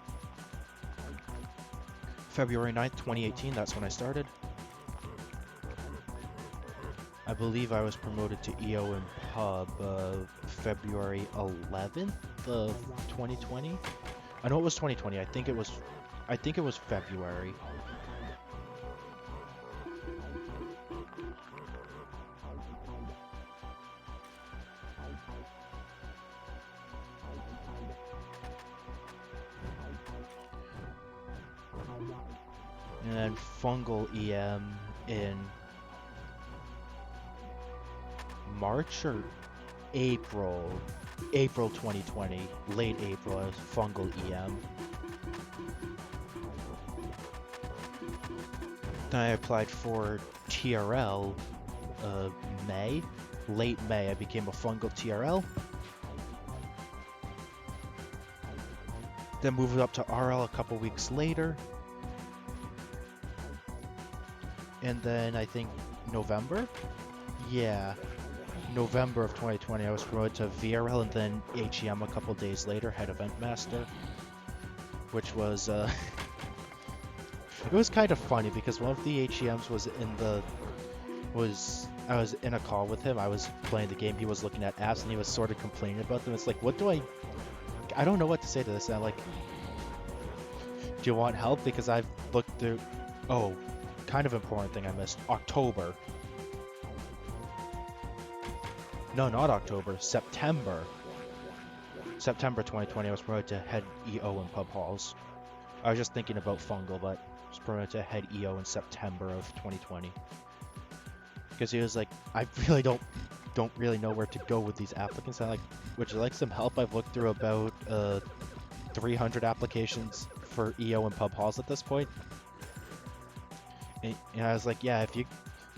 February 9th, 2018, that's when I started. I believe I was promoted to EO and Pub February 11th of 2020. I know it was 2020. I think it was February. And then fungal EM in March or April 2020, late April as fungal EM. Then I applied for TRL late May I became a fungal TRL. Then moved up to RL a couple weeks later. And then I think November? Yeah. November of 2020, I was promoted to VRL and then HEM a couple days later, head event master. Which was, it was kind of funny because one of the HEMs was I was in a call with him, I was playing the game, he was looking at apps and he was sort of complaining about them. It's like, I don't know what to say to this. And I'm like, do you want help? Because I've looked through, kind of important thing I missed. October. No, not October. September. September 2020, I was promoted to head EO in pub halls. I was just thinking about fungal, but I was promoted to head EO in September of 2020. Because he was like, I really don't really know where to go with these applicants. I'm like, would you like some help? I've looked through about 300 applications for EO and pub halls at this point. And I was like, yeah,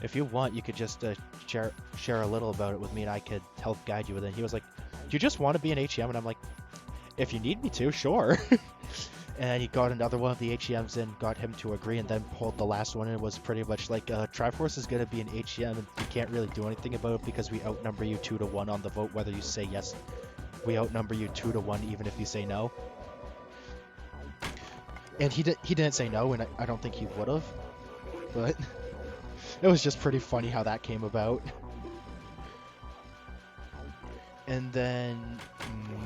if you want, you could just share a little about it with me, and I could help guide you with it. He was like, do you just want to be an HEM? And I'm like, if you need me to, sure. And he got another one of the HEMs and got him to agree, and then pulled the last one, and it was pretty much like, Triforce is going to be an HEM, and you can't really do anything about it because we outnumber you 2-1 on the vote, whether you say yes. We outnumber you 2-1 even if you say no. And he didn't say no, and I don't think he would have. But it was just pretty funny how that came about. And then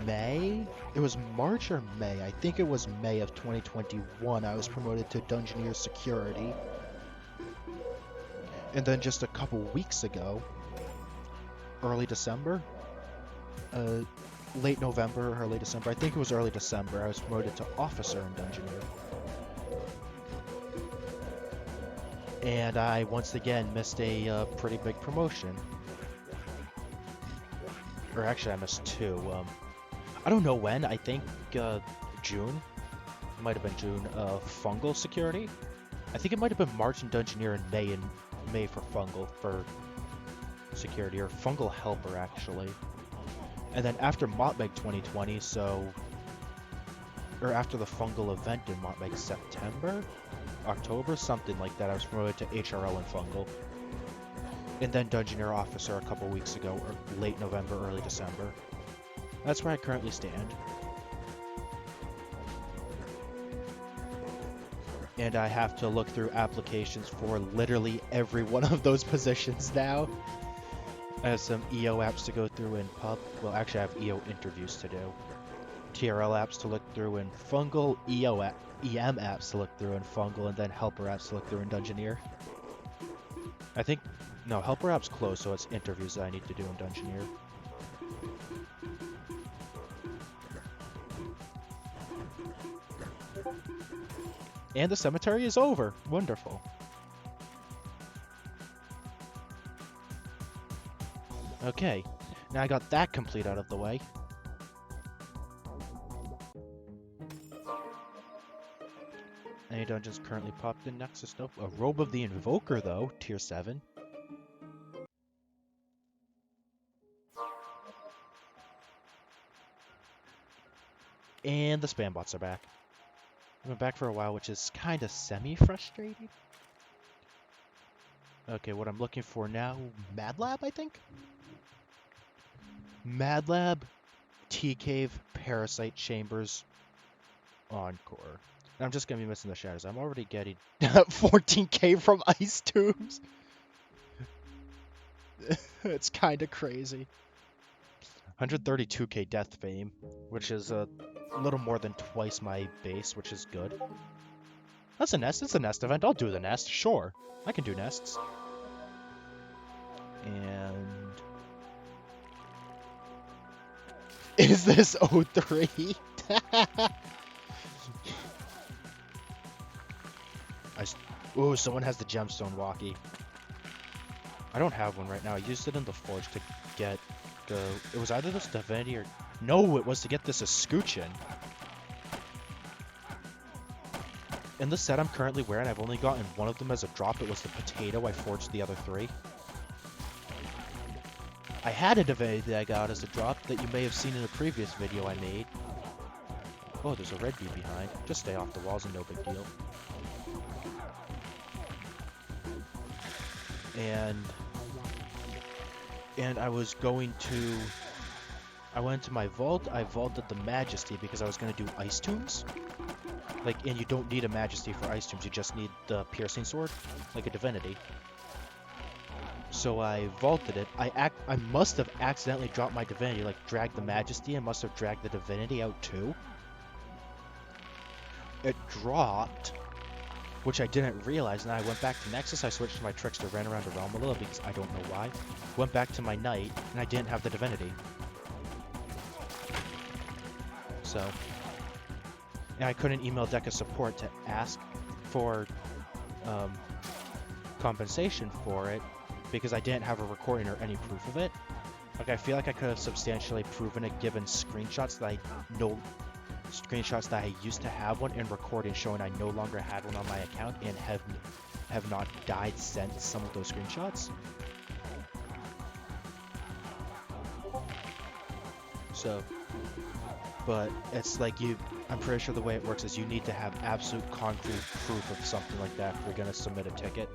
May? It was March or May? I think it was May of 2021. I was promoted to Dungeoneer Security. And then just a couple weeks ago, early December? Late November, early December. I think it was early December. I was promoted to Officer in Dungeoneer. And I once again missed a pretty big promotion. Or actually, I missed two. I don't know when. I think June. It might have been June. Fungal security. I think it might have been March in Dungeoneer and May for fungal for security, or fungal helper actually. And then after ROTMG 2020, or after the fungal event in ROTMG September, October, something like that, I was promoted to HRO and fungal. and then Dungeoneer Officer a couple weeks ago, or late November, early December. That's where I currently stand. And I have to look through applications for literally every one of those positions now. I have some EO apps to go through in Pub. Well, actually I have EO interviews to do. TRL apps to look through in Fungal, EM apps to look through in Fungal, and then Helper apps to look through in Dungeoneer. I think, no, Helper apps closed, so it's interviews that I need to do in Dungeoneer. And the cemetery is over. Wonderful. Okay, now I got that complete out of the way. Any dungeons currently popped in Nexus? Nope. A Robe of the Invoker, though, tier 7. And the spam bots are back. I've been back for a while, which is kind of semi-frustrating. Okay, what I'm looking for now, Mad Lab, I think? Mad Lab, T-Cave, Parasite Chambers, Encore. And I'm just going to be missing the shadows. I'm already getting 14k from Ice Tombs. It's kind of crazy. 132k Death Fame, which is a little more than twice my base, which is good. That's a nest. It's a nest event. I'll do the nest. Sure. I can do nests. And... is this 03? Ooh, someone has the gemstone walkie. I don't have one right now. I used it in the forge to get the... it was either this divinity or... no, it was to get this escutcheon. In the set I'm currently wearing, I've only gotten one of them as a drop. It was the potato. I forged the other 3. I had a divinity that I got as a drop that you may have seen in a previous video I made. Oh, there's a red bee behind. Just stay off the walls and no big deal. And I was going to... I went to my vault. I vaulted the Majesty because I was going to do Ice Tombs. Like, and you don't need a Majesty for Ice Tombs. You just need the Piercing Sword, like a divinity. So I vaulted it. I must have accidentally dropped my divinity, like dragged the Majesty and must have dragged the divinity out too. It dropped, which I didn't realize, and I went back to Nexus. I switched to my Trickster, ran around the realm a little because I don't know why. Went back to my Knight, and I didn't have the divinity. So, and I couldn't email Deca support to ask for compensation for it because I didn't have a recording or any proof of it. Like, I feel like I could have substantially proven it given screenshots that I used to have one and recording showing I no longer had one on my account and have not died since some of those screenshots. So, but it's like I'm pretty sure the way it works is you need to have absolute concrete proof of something like that if you're gonna submit a ticket.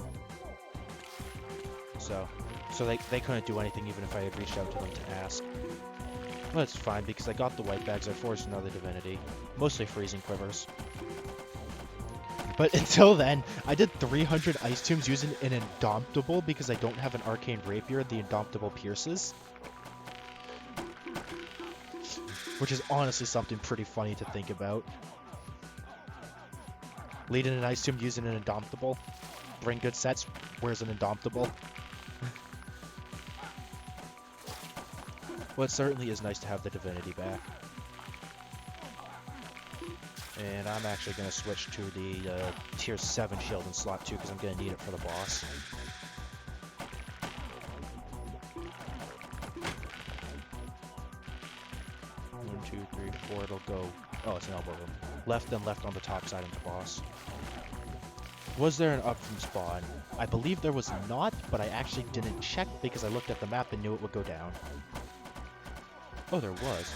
So they couldn't do anything even if I had reached out to them to ask. Well, it's fine because I got the white bags. I forged another divinity, mostly freezing quivers. But until then, I did 300 Ice Tombs using an Indomptable because I don't have an Arcane Rapier the Indomptable pierces. Which is honestly something pretty funny to think about. Leading an Ice Tomb using an Indomptable. Bring good sets, where's an Indomptable? Well, it certainly is nice to have the divinity back. And I'm actually going to switch to the tier 7 shield in slot 2 because I'm going to need it for the boss. One, two, three, four, it'll go... oh, it's an elbow room. Left and left on the top side of the boss. Was there an up from spawn? I believe there was not, but I actually didn't check because I looked at the map and knew it would go down. Oh, there was.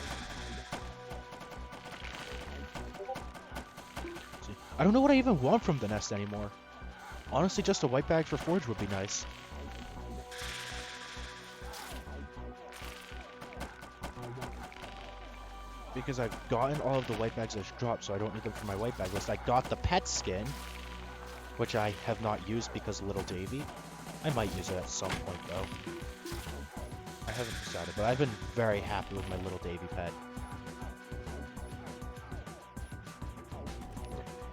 See, I don't know what I even want from the nest anymore. Honestly, just a white bag for Forge would be nice. because I've gotten all of the white bags as dropped, so I don't need them for my white bag list. I got the pet skin, which I have not used because Little Davy. I might use it at some point, though. I haven't decided, but I've been very happy with my Little Davy pet.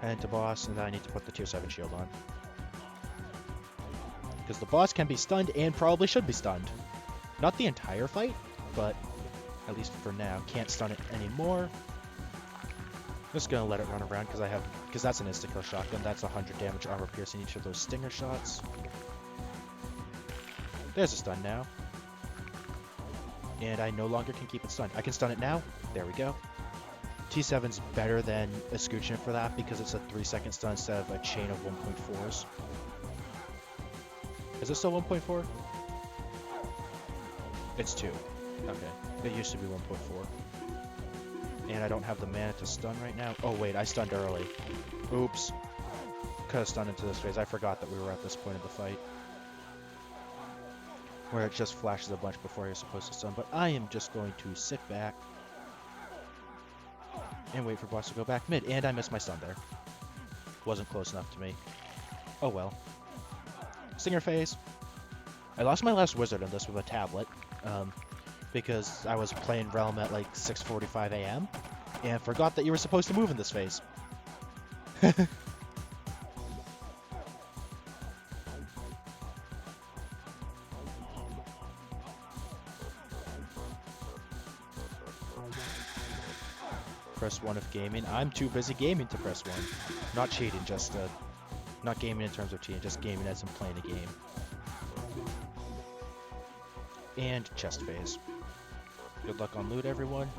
Head into boss, and then I need to put the tier 7 shield on. Because the boss can be stunned, and probably should be stunned. Not the entire fight, but at least for now. Can't stun it anymore. Just gonna let it run around because that's an insta-kill shotgun. That's 100 damage armor piercing each of those stinger shots. There's a stun now. And I no longer can keep it stunned. I can stun it now. There we go. T7's better than Escutcheon for that because it's a 3-second stun instead of a chain of 1.4s. Is it still 1.4? It's 2. Okay. It used to be 1.4. And I don't have the mana to stun right now. Oh wait, I stunned early. Oops. Could have stunned into this phase. I forgot that we were at this point of the fight. Where it just flashes a bunch before you're supposed to stun. But I am just going to sit back and wait for boss to go back mid. And I missed my stun there. Wasn't close enough to me. Oh well. Stinger phase. I lost my last wizard in this with a tablet. Because I was playing Realm at like 6:45 a.m. and forgot that you were supposed to move in this phase. Press 1 of gaming. I'm too busy gaming to press 1. Not cheating, just not gaming in terms of cheating, just gaming as I'm playing a game. And chest phase. Good luck on loot, everyone.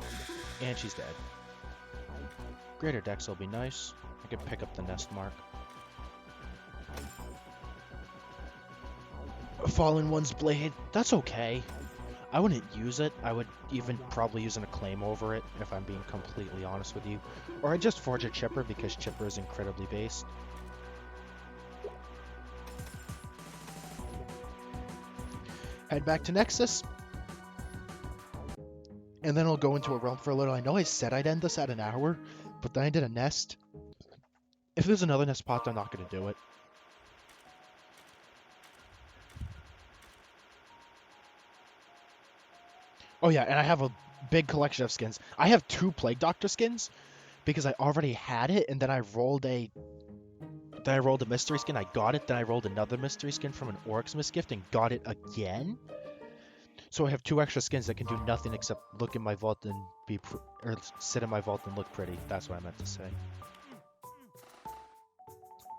And she's dead. Greater Dex will be nice. I could pick up the nest mark. Fallen One's blade. That's okay. I wouldn't use it. I would even probably use an acclaim over it, if I'm being completely honest with you. Or I'd just forge a chipper, because chipper is incredibly based. Head back to Nexus. And then I'll go into a realm for a little. I know I said I'd end this at an hour, but then I did a nest. If there's another nest popped, I'm not going to do it. Oh yeah, and I have a big collection of skins. I have 2 Plague Doctor skins, because I already had it, and then I rolled a mystery skin. I got it, then I rolled another mystery skin from an Oryx Misgift and got it again. So I have 2 extra skins that can do nothing except look in my vault and sit in my vault and look pretty. That's what I meant to say.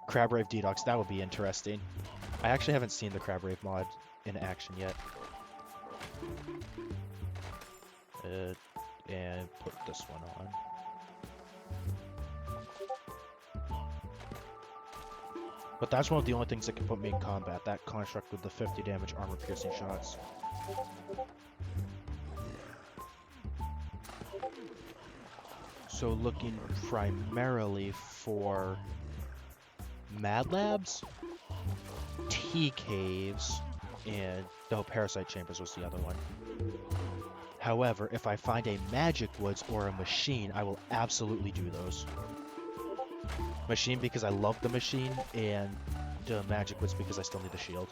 Crabrave D-Dogs, that would be interesting. I actually haven't seen the Crabrave mod in action yet. And put this one on. But that's one of the only things that can put me in combat, that construct with the 50 damage armor piercing shots. So looking primarily for Mad Labs, Tea Caves, and no, Parasite Chambers was the other one. However, if I find a Magic Woods or a Machine, I will absolutely do those. Machine because I love the Machine, and Magic Woods because I still need the shield.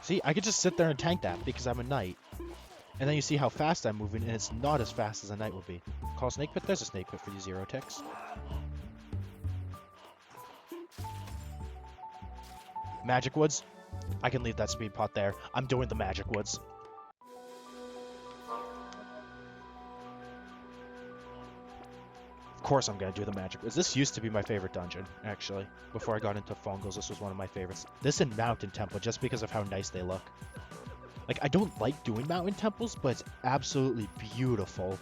See, I could just sit there and tank that because I'm a knight. And then you see how fast I'm moving, and it's not as fast as a knight would be. Call Snake Pit? There's a Snake Pit for you 0 ticks. Magic Woods? I can leave that speed pot there. I'm doing the Magic Woods. Of course I'm gonna do the Magic Woods. This used to be my favorite dungeon, actually. Before I got into Fungals, this was one of my favorites. This and Mountain Temple, just because of how nice they look. Like, I don't like doing Mountain Temples, but it's absolutely beautiful.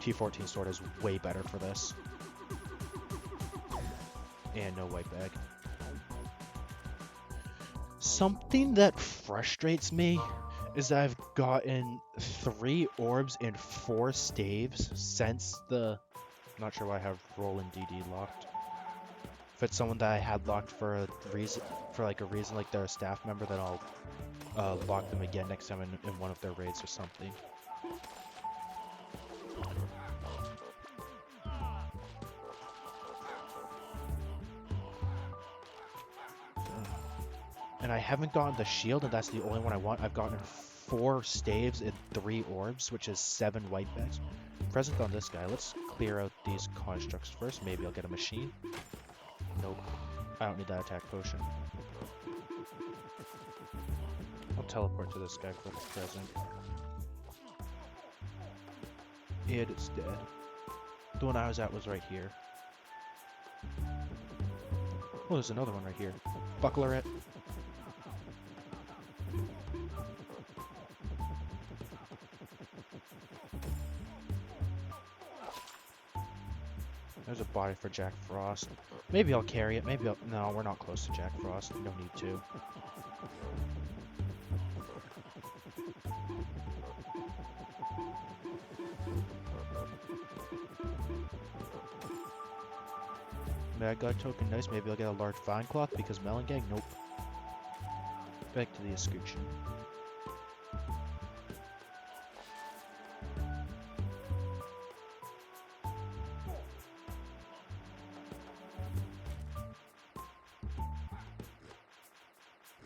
T14 sword is way better for this. And no white bag. Something that frustrates me is that I've gotten 3 orbs and 4 staves since the... I'm not sure why I have roll and DD locked. If it's someone that I had locked for a reason, like they're a staff member, then I'll lock them again next time in one of their raids or something. And I haven't gotten the shield, and that's the only one I want. I've gotten 4 staves and 3 orbs, which is 7 white bags. Present on this guy. Let's clear out these constructs first. Maybe I'll get a machine. Nope. I don't need that attack potion. I'll teleport to this guy for the present. And it's dead. The one I was at was right here. Oh, there's another one right here. Buckler it. There's a body for Jack Frost. Maybe I'll carry it. Maybe I'll... No, we're not close to Jack Frost. No need to. Bad guy token, nice. Maybe I'll get a large vine cloth because Melon Gang? Nope. Back to the escutcheon.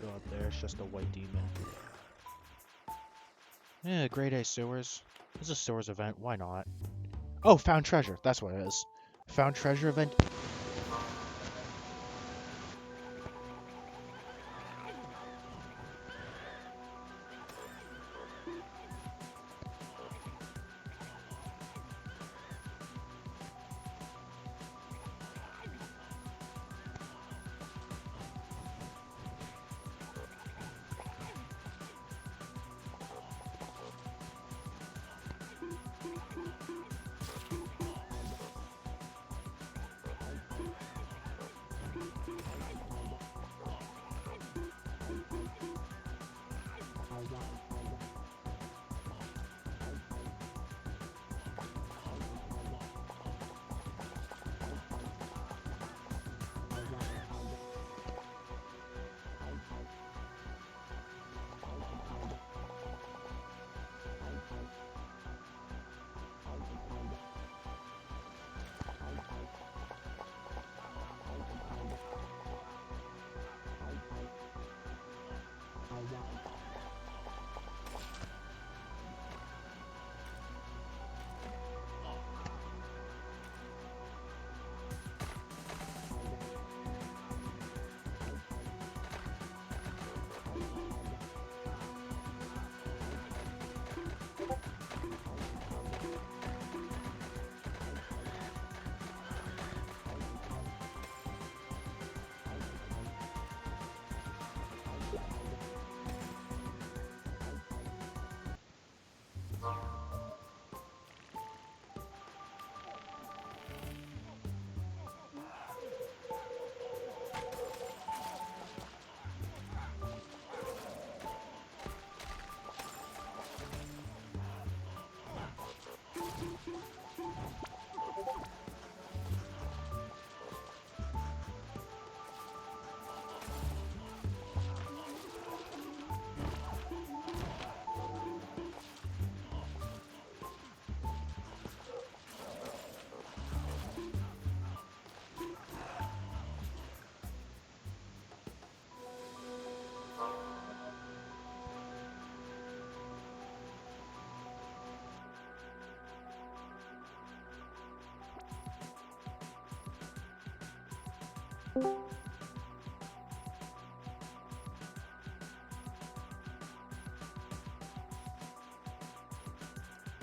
Go up there, it's just a white demon. Yeah, grade A sewers. This is a sewers event, why not? Oh, found treasure, that's what it is. Found treasure event.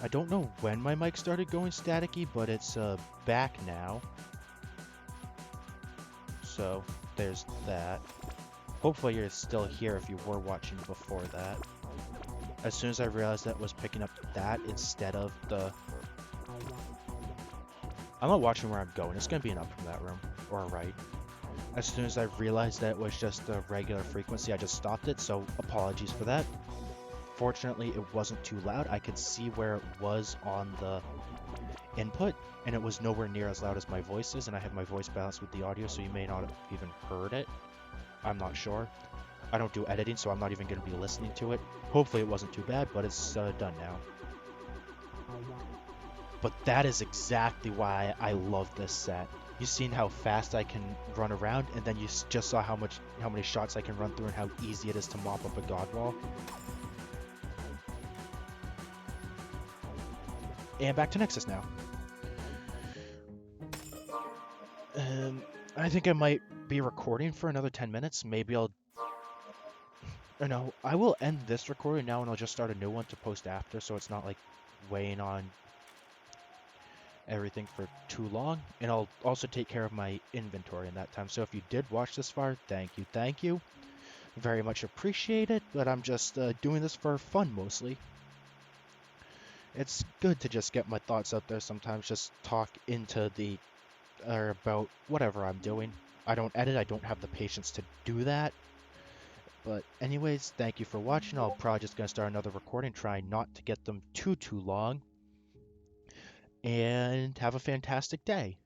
I don't know when my mic started going staticky, but it's back now. So there's that. Hopefully you're still here if you were watching before that. As soon as I realized that was picking up that instead of the... I'm not watching where I'm going. It's going to be an up from that room. Or a right. As soon as I realized that it was just the regular frequency, I just stopped it. So apologies for that. Fortunately, it wasn't too loud. I could see where it was on the input, and it was nowhere near as loud as my voice is, and I have my voice balanced with the audio, so you may not have even heard it. I'm not sure. I don't do editing, so I'm not even going to be listening to it. Hopefully it wasn't too bad, but it's done now. But that is exactly why I love this set. You've seen how fast I can run around, and then you just saw how many shots I can run through and how easy it is to mop up a god wall. And back to Nexus now. I think I might be recording for another 10 minutes. Maybe I'll... No, I will end this recording now and I'll just start a new one to post after, so it's not like weighing on everything for too long. And I'll also take care of my inventory in that time. So if you did watch this far, thank you. Very much appreciated, but I'm just doing this for fun mostly. It's good to just get my thoughts out there sometimes, just talk into the... or about whatever I'm doing. I don't edit, I don't have the patience to do that. But anyways, thank you for watching. I'll probably just gonna start another recording, trying not to get them too long. And have a fantastic day.